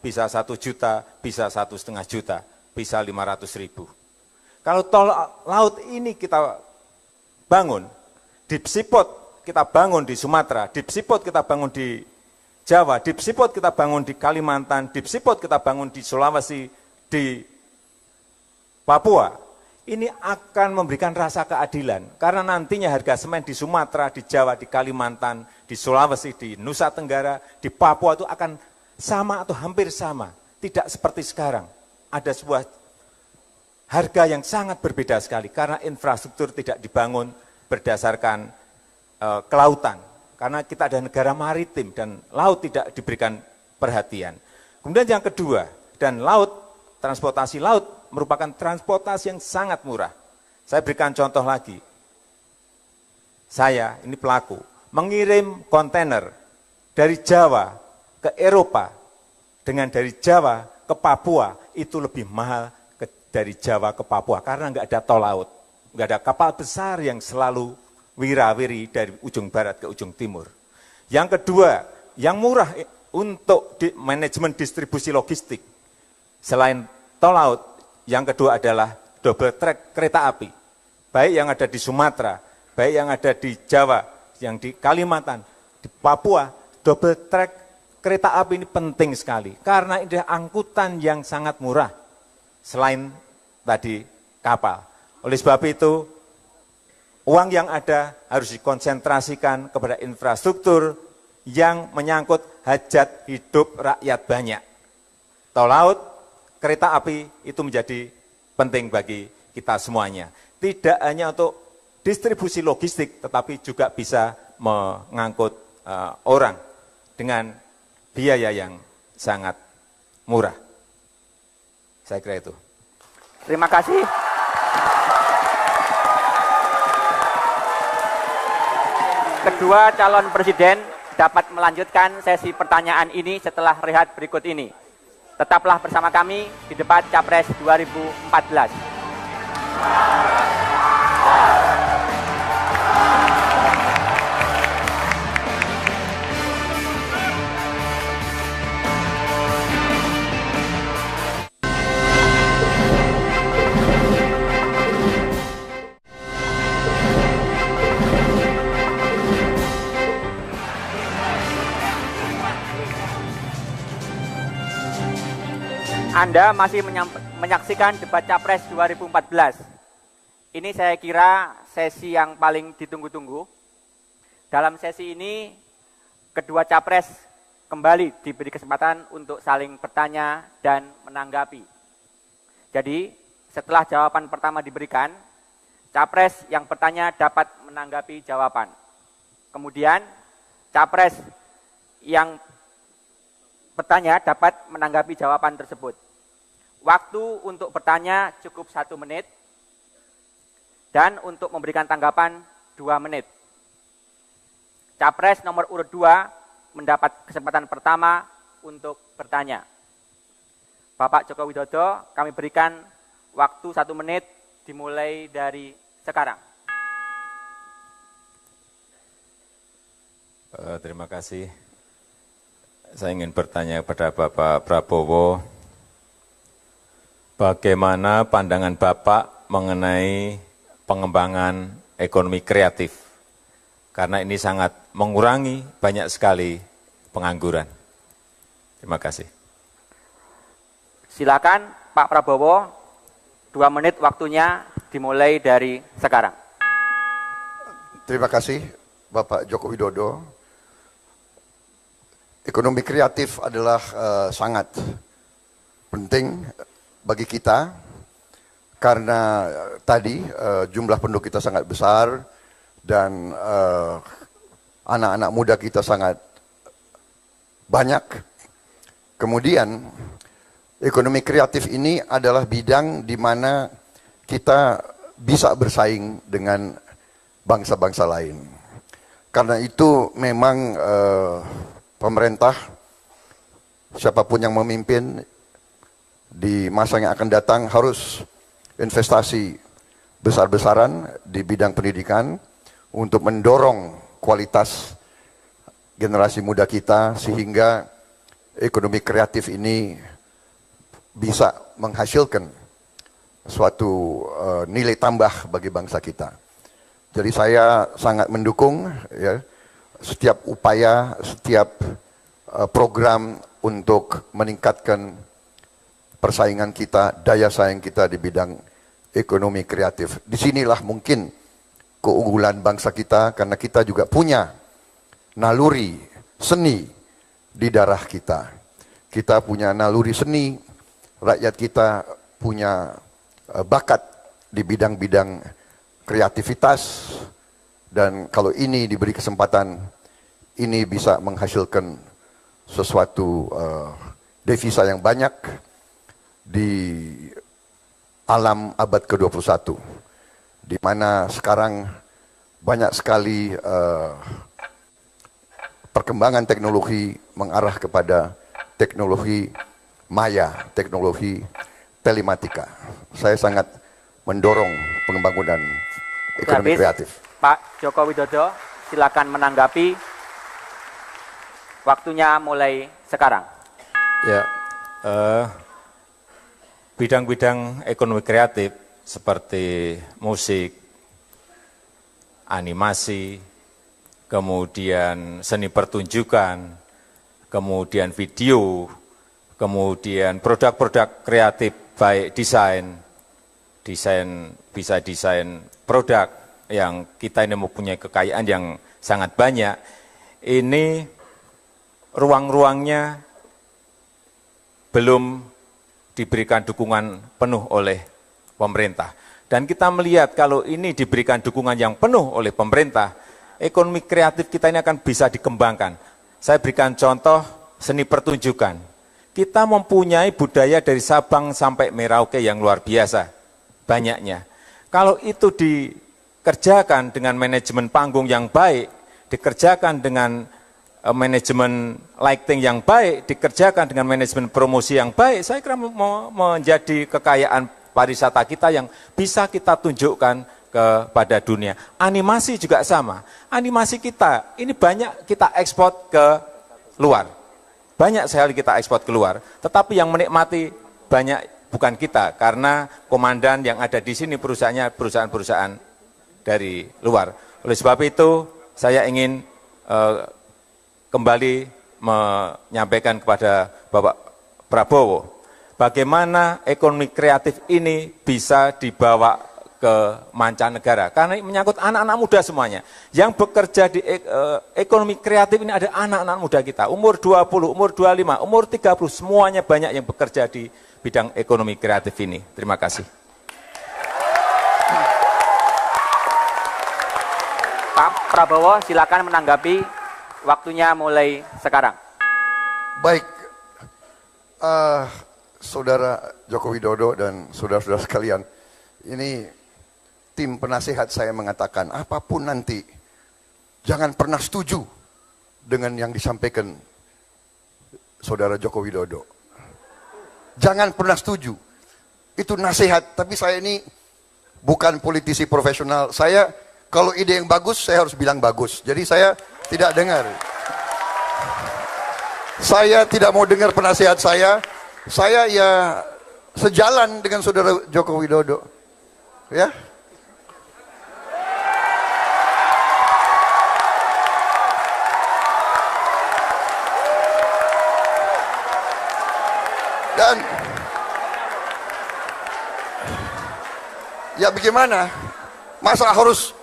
bisa 1 juta, bisa 1,5 juta, bisa 500.000. Kalau tol laut ini kita bangun, Deep Seaport kita bangun di Sumatera, Deep Seaport kita bangun di Jawa, Deep Seaport kita bangun di Kalimantan, Deep Seaport kita bangun di Sulawesi, di Papua, ini akan memberikan rasa keadilan. Karena nantinya harga semen di Sumatera, di Jawa, di Kalimantan, di Sulawesi, di Nusa Tenggara, di Papua itu akan sama atau hampir sama. Tidak seperti sekarang. Ada sebuah harga yang sangat berbeda sekali. Karena infrastruktur tidak dibangun berdasarkan kelautan. Karena kita ada negara maritim dan laut tidak diberikan perhatian. Kemudian yang kedua, dan laut, transportasi laut merupakan transportasi yang sangat murah. Saya berikan contoh lagi. Saya, ini pelaku, mengirim kontainer dari Jawa ke Eropa dengan dari Jawa ke Papua itu lebih mahal dari Jawa ke Papua karena nggak ada tol laut, nggak ada kapal besar yang selalu wirawiri dari ujung barat ke ujung timur. Yang kedua, yang murah untuk manajemen distribusi logistik selain tol laut, yang kedua adalah double track kereta api, baik yang ada di Sumatera, baik yang ada di Jawa, yang di Kalimantan, di Papua. Double track kereta api ini penting sekali, karena ini angkutan yang sangat murah, selain tadi kapal. Oleh sebab itu, uang yang ada harus dikonsentrasikan kepada infrastruktur yang menyangkut hajat hidup rakyat banyak. Tol laut, kereta api itu menjadi penting bagi kita semuanya. Tidak hanya untuk distribusi logistik, tetapi juga bisa mengangkut orang dengan biaya yang sangat murah. Saya kira itu. Terima kasih. Kedua calon presiden dapat melanjutkan sesi pertanyaan ini setelah rehat berikut ini. Tetaplah bersama kami di debat Capres 2014. Anda masih menyaksikan debat Capres 2014. Ini saya kira sesi yang paling ditunggu-tunggu. Dalam sesi ini, kedua Capres kembali diberi kesempatan untuk saling bertanya dan menanggapi. Jadi, setelah jawaban pertama diberikan, Capres yang bertanya dapat menanggapi jawaban. Kemudian, Capres yang bertanya dapat menanggapi jawaban tersebut. Waktu untuk bertanya cukup 1 menit, dan untuk memberikan tanggapan 2 menit. Capres nomor urut 2 mendapat kesempatan pertama untuk bertanya. Bapak Joko Widodo, kami berikan waktu 1 menit dimulai dari sekarang. Terima kasih. Saya ingin bertanya kepada Bapak Prabowo, bagaimana pandangan Bapak mengenai pengembangan ekonomi kreatif? Karena ini sangat mengurangi banyak sekali pengangguran. Terima kasih. Silakan Pak Prabowo, 2 menit waktunya dimulai dari sekarang. Terima kasih Bapak Joko Widodo. Ekonomi kreatif adalah sangat penting bagi kita karena tadi jumlah penduduk kita sangat besar dan anak-anak muda kita sangat banyak. Kemudian ekonomi kreatif ini adalah bidang di mana kita bisa bersaing dengan bangsa-bangsa lain. Karena itu memang pemerintah, siapapun yang memimpin di masa yang akan datang harus investasi besar-besaran di bidang pendidikan untuk mendorong kualitas generasi muda kita sehingga ekonomi kreatif ini bisa menghasilkan suatu nilai tambah bagi bangsa kita. Jadi saya sangat mendukung ya, setiap upaya, setiap program untuk meningkatkan persaingan kita, daya saing kita di bidang ekonomi kreatif. Disinilah mungkin keunggulan bangsa kita, karena kita juga punya naluri seni di darah kita. Kita punya naluri seni, rakyat kita punya bakat di bidang-bidang kreativitas, dan kalau ini diberi kesempatan, ini bisa menghasilkan sesuatu devisa yang banyak di alam abad ke-21, di mana sekarang banyak sekali perkembangan teknologi mengarah kepada teknologi maya, teknologi telematika. Saya sangat mendorong pembangunan ekonomi kreatif. Pak Joko Widodo, silakan menanggapi. Waktunya mulai sekarang. Ya, bidang-bidang ekonomi kreatif seperti musik, animasi, kemudian seni pertunjukan, kemudian video, kemudian produk-produk kreatif, baik desain bisa desain produk yang kita ini mempunyai kekayaan yang sangat banyak. Ini ruang-ruangnya belum diberikan dukungan penuh oleh pemerintah. Dan kita melihat kalau ini diberikan dukungan yang penuh oleh pemerintah, ekonomi kreatif kita ini akan bisa dikembangkan. Saya berikan contoh seni pertunjukan. Kita mempunyai budaya dari Sabang sampai Merauke yang luar biasa, banyaknya. Kalau itu dikerjakan dengan manajemen panggung yang baik, dikerjakan dengan manajemen lighting yang baik, dikerjakan dengan manajemen promosi yang baik, saya kira menjadi kekayaan pariwisata kita yang bisa kita tunjukkan kepada dunia. Animasi juga sama. Animasi kita, ini banyak kita ekspor ke luar. Banyak sekali kita ekspor keluar, tetapi yang menikmati banyak bukan kita, karena komandan yang ada di sini perusahaannya perusahaan-perusahaan dari luar. Oleh sebab itu, saya ingin kembali menyampaikan kepada Bapak Prabowo, bagaimana ekonomi kreatif ini bisa dibawa ke mancanegara, karena ini menyangkut anak-anak muda semuanya. Yang bekerja di ekonomi kreatif ini ada anak-anak muda kita, umur 20, umur 25, umur 30, semuanya banyak yang bekerja di bidang ekonomi kreatif ini. Terima kasih. Pak Prabowo, silakan menanggapi. Waktunya mulai sekarang. Baik, Saudara Joko Widodo dan saudara-saudara sekalian, ini tim penasehat saya mengatakan, apapun nanti, jangan pernah setuju dengan yang disampaikan Saudara Joko Widodo. Jangan pernah setuju. Itu nasihat, tapi saya ini bukan politisi profesional. Saya, kalau ide yang bagus, saya harus bilang bagus. Jadi saya tidak dengar. Saya tidak mau dengar penasehat saya. Saya ya sejalan dengan Saudara Joko Widodo. Ya. Dan ya bagaimana? Masa harus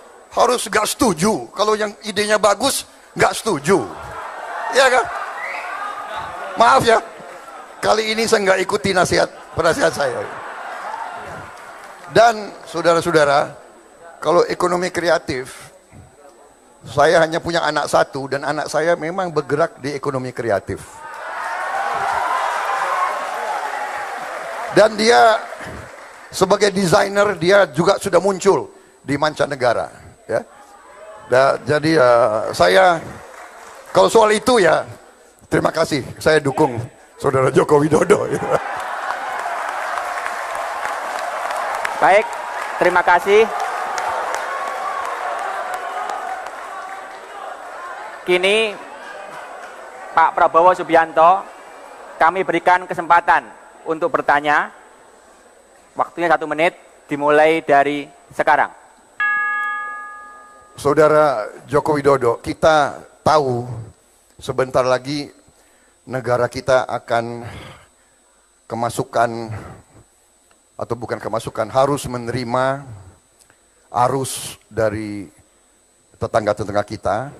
gak setuju? Kalau yang idenya bagus gak setuju, ya kan? Maaf ya, kali ini saya gak ikuti penasihat saya. Dan saudara-saudara, kalau ekonomi kreatif, saya hanya punya anak satu, dan anak saya memang bergerak di ekonomi kreatif. Dan dia sebagai desainer, dia juga sudah muncul di mancanegara. Ya. Jadi saya, kalau soal itu ya, terima kasih, saya dukung Saudara Joko Widodo. Baik, terima kasih. Kini Pak Prabowo Subianto, kami berikan kesempatan untuk bertanya. Waktunya 1 menit, dimulai dari sekarang. Saudara Joko Widodo, kita tahu sebentar lagi negara kita akan kemasukan, atau bukan kemasukan, harus menerima arus dari tetangga-tetangga kita,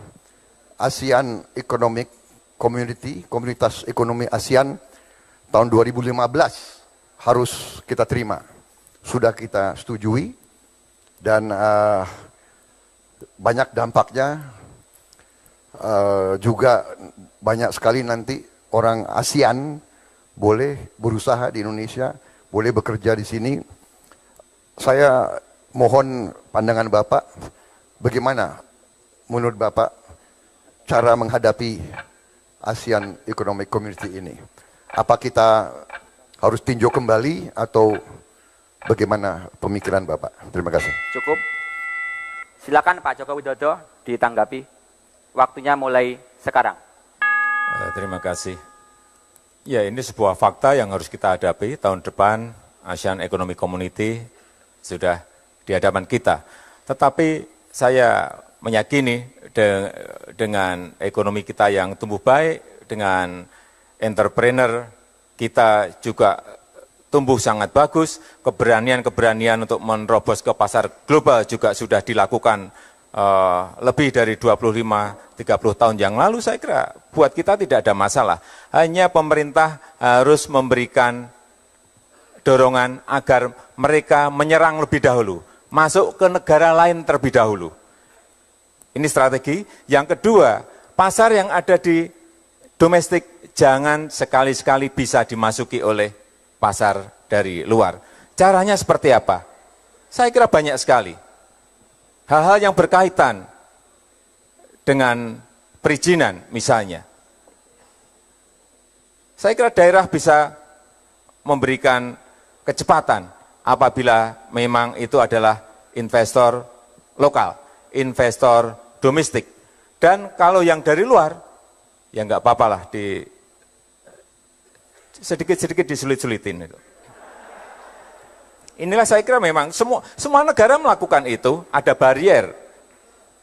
ASEAN Economic Community, Komunitas Ekonomi ASEAN tahun 2015 harus kita terima. Sudah kita setujui dan banyak dampaknya, juga banyak sekali nanti orang ASEAN boleh berusaha di Indonesia, boleh bekerja di sini. Saya mohon pandangan Bapak, bagaimana menurut Bapak cara menghadapi ASEAN Economic Community ini? Apa kita harus tinjau kembali atau bagaimana pemikiran Bapak? Terima kasih. Cukup. Silakan Pak Joko Widodo ditanggapi. Waktunya mulai sekarang. Terima kasih. Ya, ini sebuah fakta yang harus kita hadapi. Tahun depan ASEAN Economic Community sudah di hadapan kita. Tetapi saya meyakini dengan ekonomi kita yang tumbuh baik, dengan entrepreneur kita juga tumbuh sangat bagus, keberanian-keberanian untuk menerobos ke pasar global juga sudah dilakukan lebih dari 25-30 tahun yang lalu. Saya kira buat kita tidak ada masalah. Hanya pemerintah harus memberikan dorongan agar mereka menyerang lebih dahulu, masuk ke negara lain terlebih dahulu. Ini strategi. Yang kedua, pasar yang ada di domestik jangan sekali-sekali bisa dimasuki oleh pasar dari luar. Caranya seperti apa? Saya kira banyak sekali. Hal-hal yang berkaitan dengan perizinan misalnya. Saya kira daerah bisa memberikan kecepatan apabila memang itu adalah investor lokal, investor domestik. Dan kalau yang dari luar, ya nggak apa-apa lah, sedikit-sedikit disulit-sulitin. Inilah saya kira memang semua negara melakukan itu, ada barier.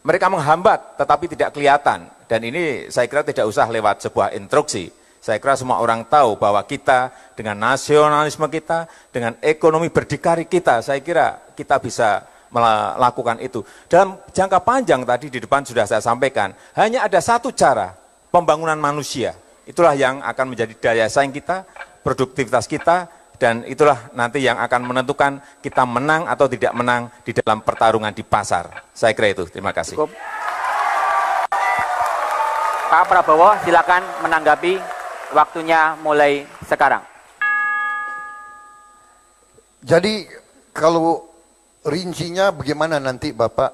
Mereka menghambat tetapi tidak kelihatan. Dan ini saya kira tidak usah lewat sebuah instruksi. Saya kira semua orang tahu bahwa kita dengan nasionalisme kita, dengan ekonomi berdikari kita, saya kira kita bisa melakukan itu. Dalam jangka panjang tadi di depan sudah saya sampaikan, hanya ada satu cara, pembangunan manusia. Itulah yang akan menjadi daya saing kita, produktivitas kita, dan itulah nanti yang akan menentukan kita menang atau tidak menang di dalam pertarungan di pasar. Saya kira itu. Terima kasih. Cukup. Pak Prabowo, silakan menanggapi. Waktunya mulai sekarang. Jadi kalau rincinya bagaimana nanti Bapak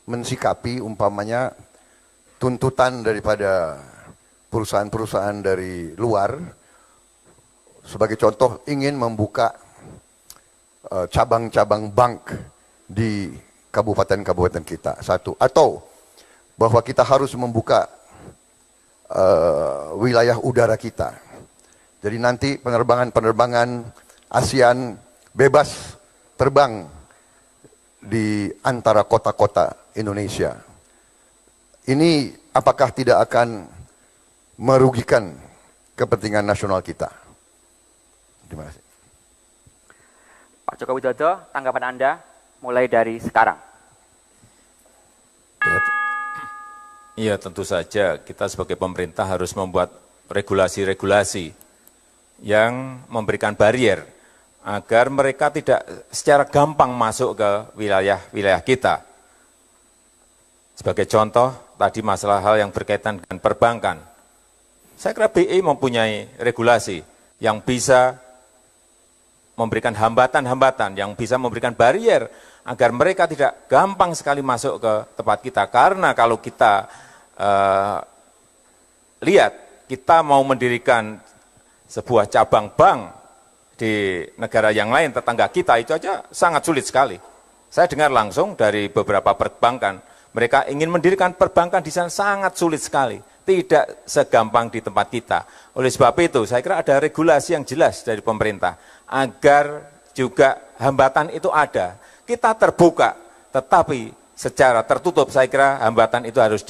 mensikapi umpamanya tuntutan daripada perusahaan-perusahaan dari luar, sebagai contoh ingin membuka cabang-cabang bank di kabupaten-kabupaten kita, satu. Atau bahwa kita harus membuka wilayah udara kita. Jadi nanti penerbangan-penerbangan ASEAN bebas terbang di antara kota-kota Indonesia. Ini apakah tidak akan merugikan kepentingan nasional kita? Terima kasih. Pak Joko Widodo, tanggapan Anda mulai dari sekarang. Iya, tentu saja kita sebagai pemerintah harus membuat regulasi-regulasi yang memberikan barier agar mereka tidak secara gampang masuk ke wilayah-wilayah kita. Sebagai contoh, tadi masalah hal yang berkaitan dengan perbankan. Saya kira BI mempunyai regulasi yang bisa memberikan hambatan-hambatan, yang bisa memberikan barier agar mereka tidak gampang sekali masuk ke tempat kita. Karena kalau kita lihat, kita mau mendirikan sebuah cabang bank di negara yang lain, tetangga kita, itu aja sangat sulit sekali. Saya dengar langsung dari beberapa perbankan, mereka ingin mendirikan perbankan di sana sangat sulit sekali. tidak segampang di tempat kita. Oleh sebab itu, saya kira ada regulasi yang jelas dari pemerintah, agar juga hambatan itu ada. Kita terbuka, tetapi secara tertutup saya kira hambatan itu harus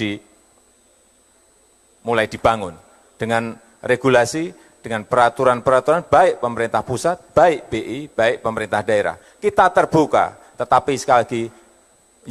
mulai dibangun. Dengan regulasi, dengan peraturan-peraturan, baik pemerintah pusat, baik BI, baik pemerintah daerah. Kita terbuka, tetapi sekali lagi,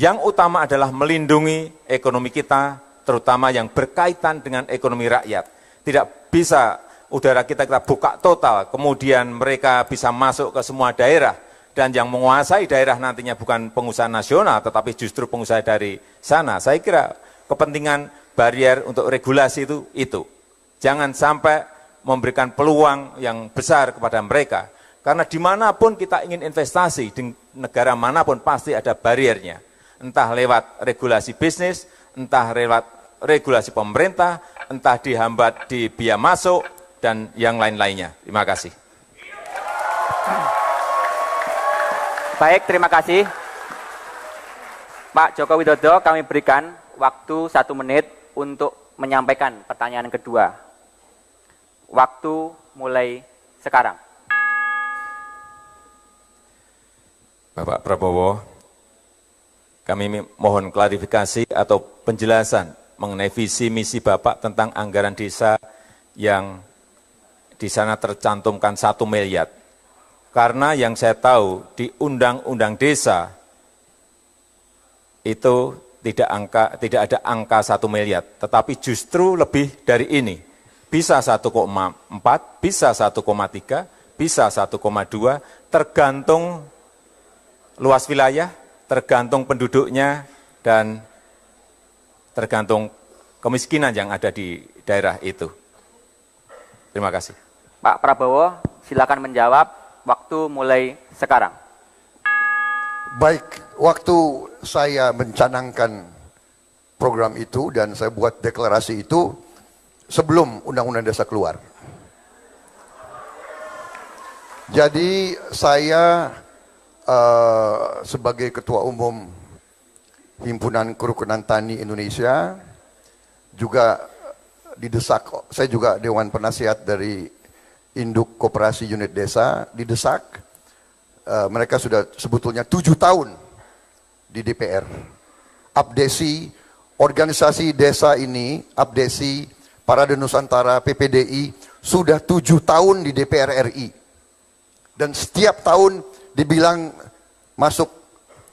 yang utama adalah melindungi ekonomi kita, terutama yang berkaitan dengan ekonomi rakyat. Tidak bisa udara kita buka total, kemudian mereka bisa masuk ke semua daerah, dan yang menguasai daerah nantinya bukan pengusaha nasional, tetapi justru pengusaha dari sana. Saya kira kepentingan barier untuk regulasi itu. Jangan sampai memberikan peluang yang besar kepada mereka. Karena dimanapun kita ingin investasi, di negara manapun pasti ada bariernya. Entah lewat regulasi bisnis, entah lewat regulasi pemerintah, entah dihambat di biaya masuk, dan yang lain-lainnya. Terima kasih. Baik, terima kasih. Pak Joko Widodo, kami berikan waktu 1 menit untuk menyampaikan pertanyaan kedua. Waktu mulai sekarang. Bapak Prabowo, kami mohon klarifikasi atau penjelasan mengenai visi misi Bapak tentang anggaran desa yang di sana tercantumkan 1 miliar. Karena yang saya tahu di Undang-Undang Desa itu tidak ada angka 1 miliar, tetapi justru lebih dari ini. Bisa 1,4, bisa 1,3, bisa 1,2, tergantung luas wilayah, tergantung penduduknya, dan tergantung kemiskinan yang ada di daerah itu. Terima kasih. Pak Prabowo, silakan menjawab. Waktu mulai sekarang. Baik, waktu saya mencanangkan program itu dan saya buat deklarasi itu sebelum Undang-Undang Desa keluar. Jadi saya sebagai Ketua Umum Himpunan Kerukunan Tani Indonesia juga didesak, saya juga Dewan Penasihat dari Induk Koperasi Unit Desa, didesak. Mereka sudah sebetulnya 7 tahun di DPR. Abdesi, organisasi desa ini, Abdesi, Parade Nusantara, PPDI, sudah 7 tahun di DPR RI. Dan setiap tahun dibilang masuk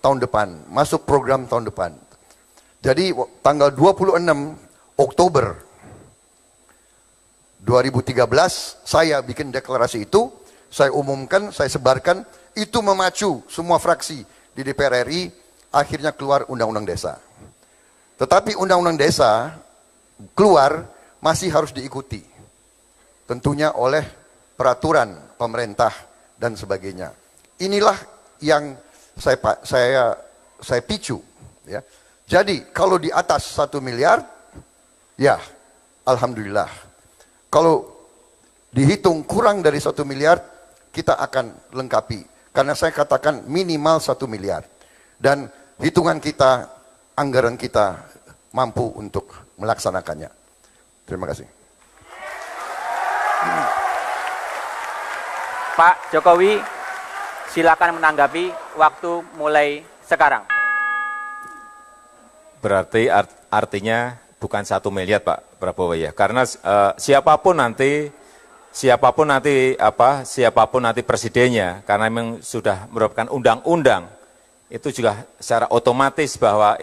tahun depan, masuk program tahun depan. Jadi tanggal 26 Oktober 2013 saya bikin deklarasi itu, saya umumkan, saya sebarkan, itu memacu semua fraksi di DPR RI, akhirnya keluar Undang-Undang Desa. Tetapi Undang-Undang Desa keluar masih harus diikuti, tentunya oleh peraturan pemerintah dan sebagainya. Inilah yang saya picu. Ya. Jadi kalau di atas 1 miliar, ya alhamdulillah. Kalau dihitung kurang dari 1 miliar, kita akan lengkapi. Karena saya katakan minimal 1 miliar. Dan hitungan kita, anggaran kita mampu untuk melaksanakannya. Terima kasih. Pak Jokowi, silakan menanggapi. Waktu mulai sekarang. Berarti Artinya bukan 1 miliar Pak Prabowo ya, karena siapapun nanti presidennya, karena memang sudah merupakan undang-undang, itu juga secara otomatis bahwa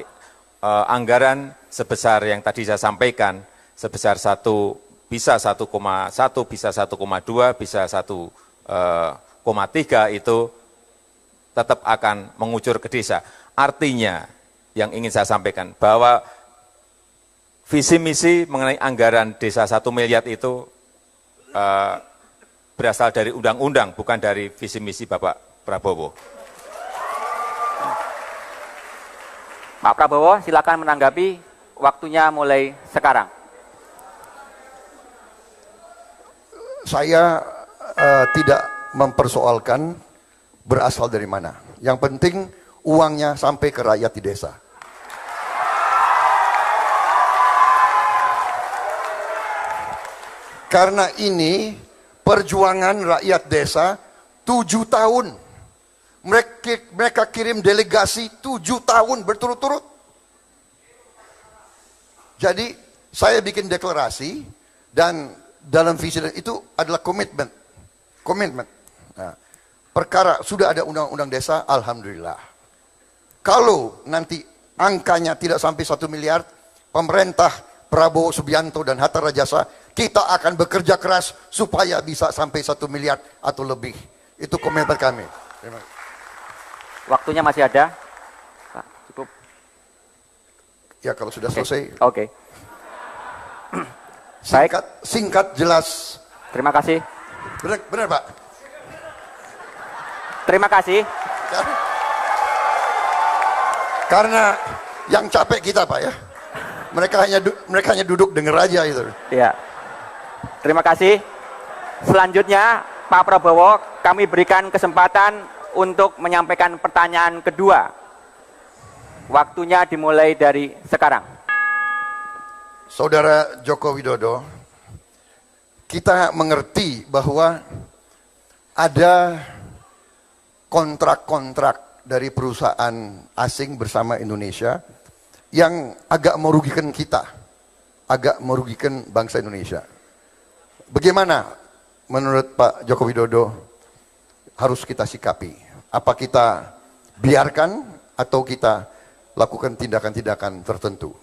anggaran sebesar yang tadi saya sampaikan, sebesar bisa 1,1, bisa 1,2, bisa 1,3 itu tetap akan mengucur ke desa. Artinya yang ingin saya sampaikan bahwa visi misi mengenai anggaran desa 1 miliar itu berasal dari undang-undang, bukan dari visi misi Bapak Prabowo. Pak Prabowo, silakan menanggapi. Waktunya mulai sekarang. Saya tidak mempersoalkan berasal dari mana. Yang penting uangnya sampai ke rakyat di desa. Karena ini perjuangan rakyat desa 7 tahun. Mereka kirim delegasi 7 tahun berturut-turut. Jadi saya bikin deklarasi dan dalam visi itu adalah komitmen. Nah, perkara sudah ada undang-undang desa, alhamdulillah. Kalau nanti angkanya tidak sampai 1 miliar, pemerintah Prabowo Subianto dan Hatta Rajasa, kita akan bekerja keras supaya bisa sampai 1 miliar atau lebih. Itu komitmen kami. Terima kasih. Waktunya masih ada? Pak, cukup. Ya kalau sudah selesai. Oke. Baik. Singkat, jelas. Terima kasih. Benar Pak? Terima kasih. Karena yang capek kita Pak ya. Mereka hanya duduk denger aja itu. Iya. Terima kasih. Selanjutnya Pak Prabowo, kami berikan kesempatan untuk menyampaikan pertanyaan kedua. Waktunya dimulai dari sekarang. Saudara Joko Widodo, kita mengerti bahwa ada kontrak-kontrak dari perusahaan asing bersama Indonesia yang agak merugikan kita, agak merugikan bangsa Indonesia. Bagaimana menurut Pak Joko Widodo harus kita sikapi? Apa kita biarkan atau kita lakukan tindakan-tindakan tertentu?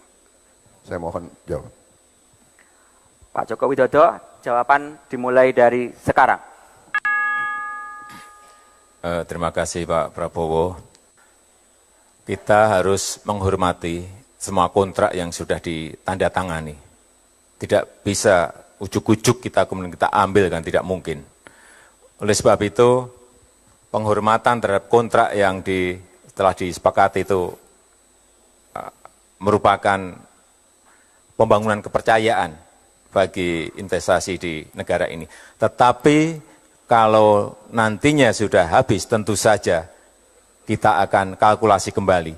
Saya mohon jawab. Pak Joko Widodo, jawaban dimulai dari sekarang. Terima kasih Pak Prabowo. Kita harus menghormati semua kontrak yang sudah ditandatangani. Tidak bisa ujuk-ujuk kita kemudian kita ambil, kan tidak mungkin. Oleh sebab itu, penghormatan terhadap kontrak yang telah disepakati itu merupakan pembangunan kepercayaan bagi investasi di negara ini. Tetapi kalau nantinya sudah habis, tentu saja kita akan kalkulasi kembali.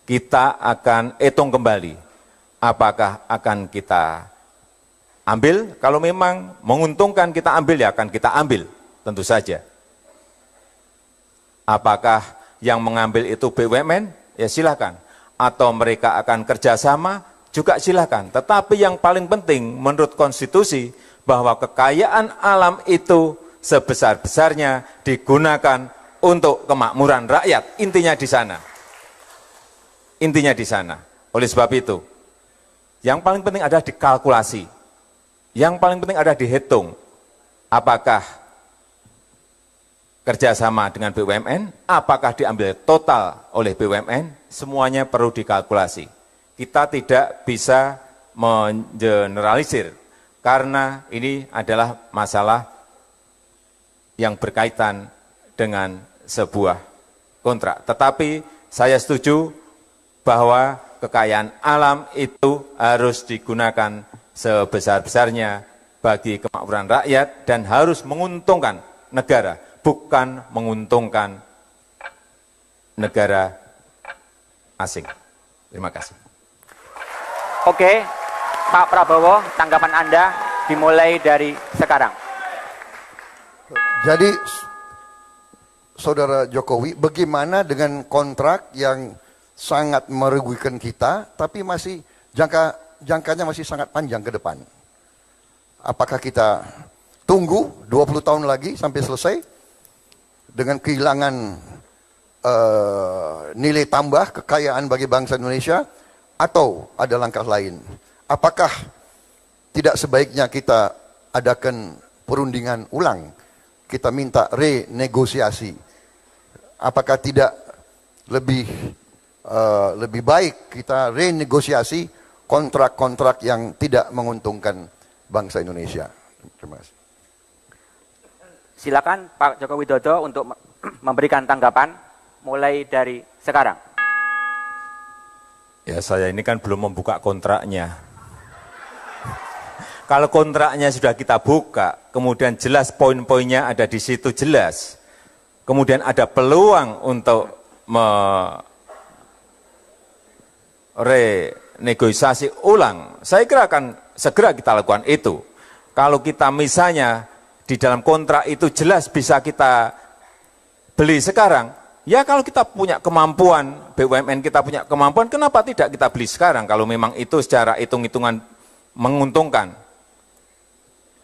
Kita akan hitung kembali apakah akan kita ambil. Kalau memang menguntungkan kita ambil, ya akan kita ambil, tentu saja. Apakah yang mengambil itu BUMN? Ya silakan. Atau mereka akan kerjasama? Juga silakan. Tetapi yang paling penting menurut konstitusi bahwa kekayaan alam itu sebesar-besarnya digunakan untuk kemakmuran rakyat. Intinya di sana. Intinya di sana. Oleh sebab itu, yang paling penting adalah dikalkulasi. Yang paling penting adalah dihitung. Apakah kerjasama dengan BUMN, apakah diambil total oleh BUMN, semuanya perlu dikalkulasi. Kita tidak bisa mengeneralisir, karena ini adalah masalah yang berkaitan dengan sebuah kontrak. Tetapi saya setuju bahwa kekayaan alam itu harus digunakan sebesar-besarnya bagi kemakmuran rakyat dan harus menguntungkan negara, bukan menguntungkan negara asing. Terima kasih. Oke, Pak Prabowo, tanggapan Anda dimulai dari sekarang. Jadi, Saudara Jokowi, bagaimana dengan kontrak yang sangat merugikan kita, tapi masih jangkanya masih sangat panjang ke depan? Apakah kita tunggu 20 tahun lagi sampai selesai dengan kehilangan nilai tambah kekayaan bagi bangsa Indonesia, atau ada langkah lain? Apakah tidak sebaiknya kita adakan perundingan ulang, kita minta renegosiasi? Apakah tidak lebih baik kita renegosiasi kontrak-kontrak yang tidak menguntungkan bangsa Indonesia? Terima kasih. Silakan Pak Joko Widodo untuk memberikan tanggapan mulai dari sekarang. Ya, saya ini kan belum membuka kontraknya. Kalau kontraknya sudah kita buka, kemudian jelas poin-poinnya ada di situ jelas, kemudian ada peluang untuk renegosiasi ulang, saya kira akan segera kita lakukan itu. Kalau kita misalnya di dalam kontrak itu jelas bisa kita beli sekarang, ya kalau kita punya kemampuan, BUMN kita punya kemampuan, kenapa tidak kita beli sekarang kalau memang itu secara hitung-hitungan menguntungkan.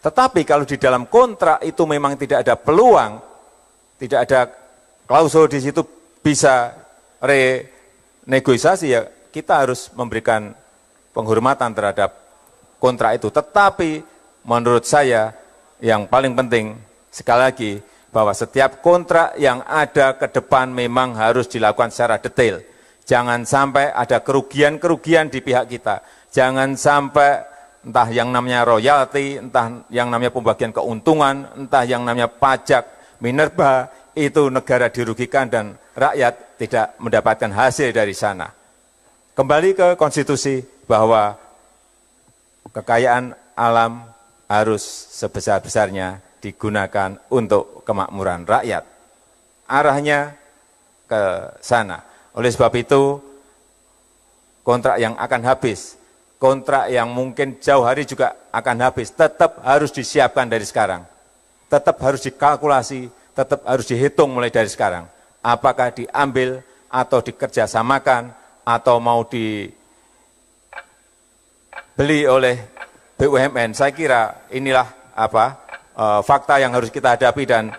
Tetapi kalau di dalam kontrak itu memang tidak ada peluang, tidak ada klausul di situ bisa renegosiasi, ya kita harus memberikan penghormatan terhadap kontrak itu. Tetapi menurut saya yang paling penting sekali lagi bahwa setiap kontrak yang ada ke depan memang harus dilakukan secara detail. Jangan sampai ada kerugian-kerugian di pihak kita. Jangan sampai entah yang namanya royalti, entah yang namanya pembagian keuntungan, entah yang namanya pajak, minerba, itu negara dirugikan dan rakyat tidak mendapatkan hasil dari sana. Kembali ke konstitusi bahwa kekayaan alam harus sebesar-besarnya digunakan untuk kemakmuran rakyat. Arahnya ke sana. Oleh sebab itu, kontrak yang akan habis, kontrak yang mungkin jauh hari juga akan habis, tetap harus disiapkan dari sekarang. Tetap harus dikalkulasi, tetap harus dihitung mulai dari sekarang. Apakah diambil atau dikerjasamakan atau mau dibeli oleh BUMN, saya kira inilah fakta yang harus kita hadapi dan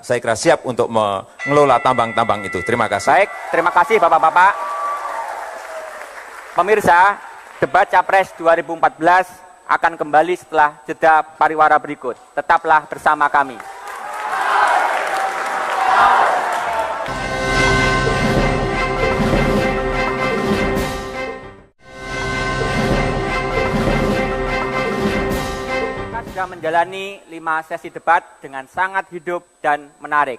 saya kira siap untuk mengelola tambang-tambang itu. Terima kasih. Baik, terima kasih Bapak-Bapak. Pemirsa, debat Capres 2014 akan kembali setelah jeda pariwara berikut. Tetaplah bersama kami. Sudah menjalani 5 sesi debat dengan sangat hidup dan menarik.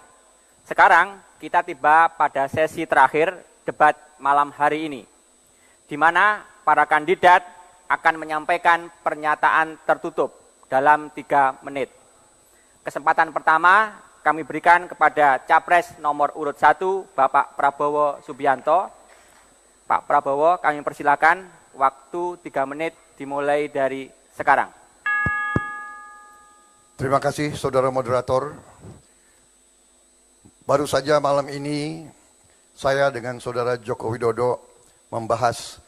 Sekarang kita tiba pada sesi terakhir debat malam hari ini, di mana para kandidat akan menyampaikan pernyataan tertutup dalam 3 menit. Kesempatan pertama kami berikan kepada Capres nomor urut 1, Bapak Prabowo Subianto. Pak Prabowo, kami persilakan, waktu 3 menit dimulai dari sekarang. Terima kasih saudara moderator. Baru saja malam ini saya dengan saudara Joko Widodo membahas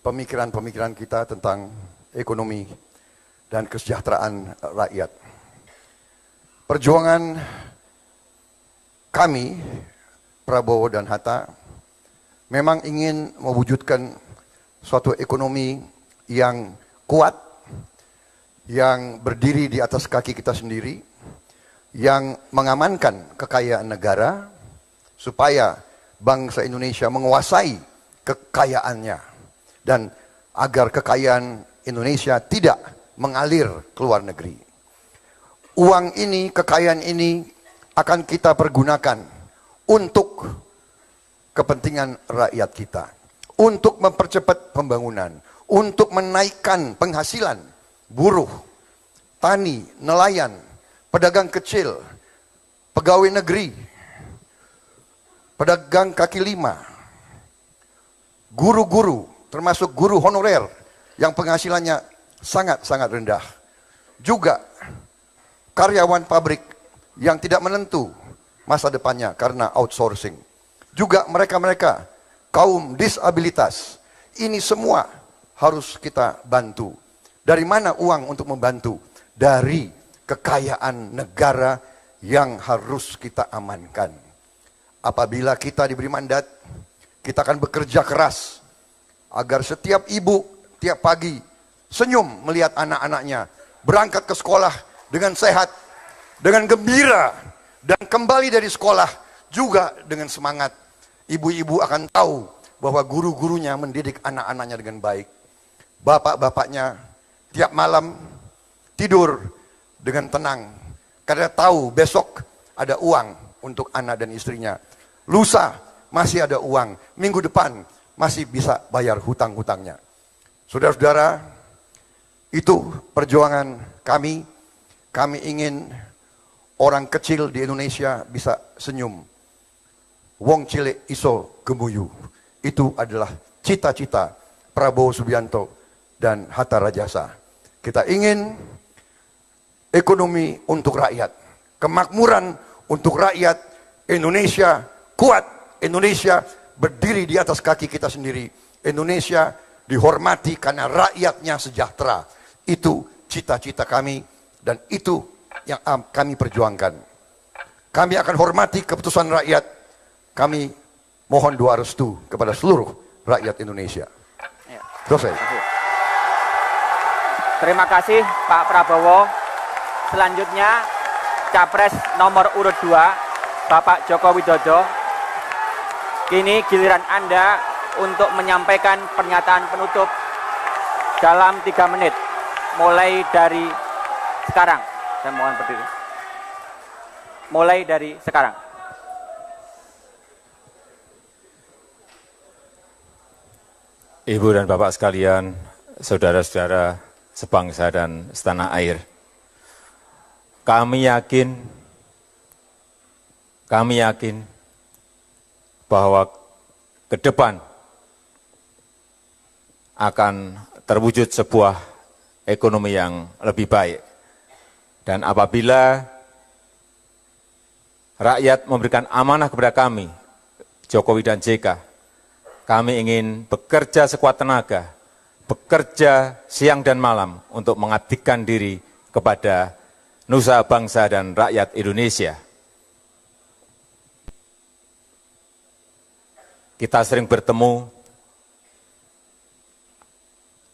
pemikiran-pemikiran kita tentang ekonomi dan kesejahteraan rakyat. Perjuangan kami, Prabowo dan Hatta, memang ingin mewujudkan suatu ekonomi yang kuat, yang berdiri di atas kaki kita sendiri, yang mengamankan kekayaan negara, supaya bangsa Indonesia menguasai kekayaannya, dan agar kekayaan Indonesia tidak mengalir ke luar negeri. Uang ini, kekayaan ini akan kita pergunakan untuk kepentingan rakyat kita, untuk mempercepat pembangunan, untuk menaikkan penghasilan buruh, tani, nelayan, pedagang kecil, pegawai negeri, pedagang kaki lima, guru-guru, termasuk guru honorer yang penghasilannya sangat-sangat rendah. Juga karyawan pabrik yang tidak menentu masa depannya karena outsourcing. Juga mereka-mereka kaum disabilitas. Ini semua harus kita bantu. Dari mana uang untuk membantu? Dari kekayaan negara yang harus kita amankan. Apabila kita diberi mandat, kita akan bekerja keras agar setiap ibu tiap pagi senyum melihat anak-anaknya berangkat ke sekolah dengan sehat, dengan gembira, dan kembali dari sekolah juga dengan semangat. Ibu-ibu akan tahu bahwa guru-gurunya mendidik anak-anaknya dengan baik. Bapak-bapaknya tiap malam tidur dengan tenang karena tahu besok ada uang untuk anak dan istrinya. Lusa masih ada uang, minggu depan masih bisa bayar hutang-hutangnya. Saudara-saudara, itu perjuangan kami. Kami ingin orang kecil di Indonesia bisa senyum. Wong cilik iso gemuyu. Itu adalah cita-cita Prabowo Subianto dan Hatta Rajasa. Kita ingin ekonomi untuk rakyat, kemakmuran untuk rakyat, Indonesia kuat, Indonesia berdiri di atas kaki kita sendiri, Indonesia dihormati karena rakyatnya sejahtera. Itu cita-cita kami dan itu yang kami perjuangkan. Kami akan hormati keputusan rakyat. Kami mohon doa restu kepada seluruh rakyat Indonesia. Selesai. Terima kasih Pak Prabowo. Selanjutnya Capres nomor urut 2 Bapak Joko Widodo. Kini giliran Anda untuk menyampaikan pernyataan penutup dalam 3 menit. Mulai dari sekarang. Saya mohon berdiri. Mulai dari sekarang. Ibu dan Bapak sekalian, saudara-saudara sebangsa dan setanah air. Kami yakin bahwa ke depan akan terwujud sebuah ekonomi yang lebih baik. Dan apabila rakyat memberikan amanah kepada kami, Jokowi dan JK, kami ingin bekerja sekuat tenaga, bekerja siang dan malam untuk mengabdikan diri kepada nusa bangsa dan rakyat Indonesia. Kita sering bertemu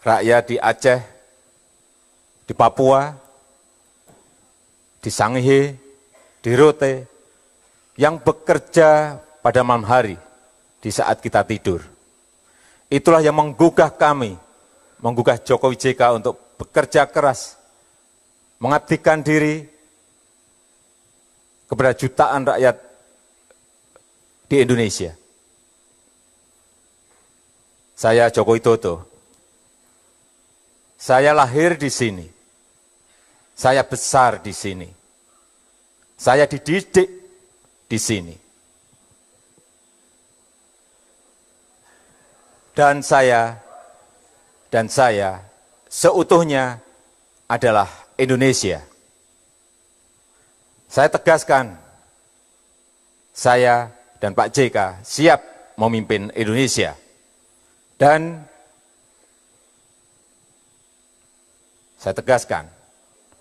rakyat di Aceh, di Papua, di Sangihe, di Rote, yang bekerja pada malam hari di saat kita tidur. Itulah yang menggugah kami, menggugah Jokowi JK untuk bekerja keras, mengabdikan diri kepada jutaan rakyat di Indonesia. Saya Joko Widodo, saya lahir di sini, saya besar di sini, saya dididik di sini. Dan saya seutuhnya adalah Indonesia. Saya tegaskan, saya dan Pak JK siap memimpin Indonesia. Dan saya tegaskan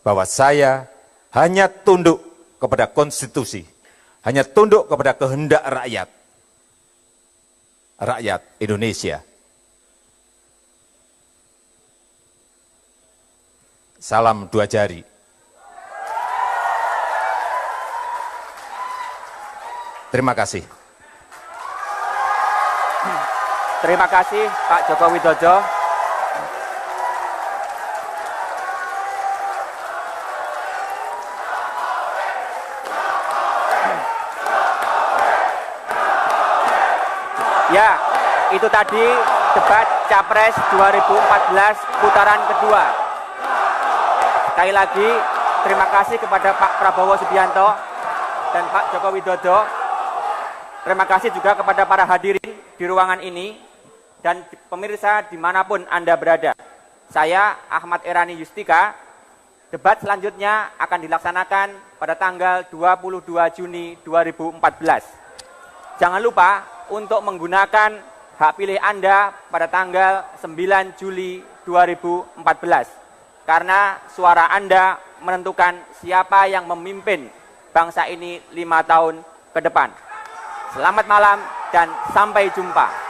bahwa saya hanya tunduk kepada konstitusi, hanya tunduk kepada kehendak rakyat Indonesia. Salam 2 jari. Terima kasih. Terima kasih Pak Joko Widodo. Ya, itu tadi debat Capres 2014 putaran kedua. Sekali lagi, terima kasih kepada Pak Prabowo Subianto dan Pak Joko Widodo. Terima kasih juga kepada para hadirin di ruangan ini dan pemirsa dimanapun Anda berada. Saya Ahmad Erani Yustika. Debat selanjutnya akan dilaksanakan pada tanggal 22 Juni 2014. Jangan lupa untuk menggunakan hak pilih Anda pada tanggal 9 Juli 2014. Karena suara Anda menentukan siapa yang memimpin bangsa ini 5 tahun ke depan. Selamat malam dan sampai jumpa.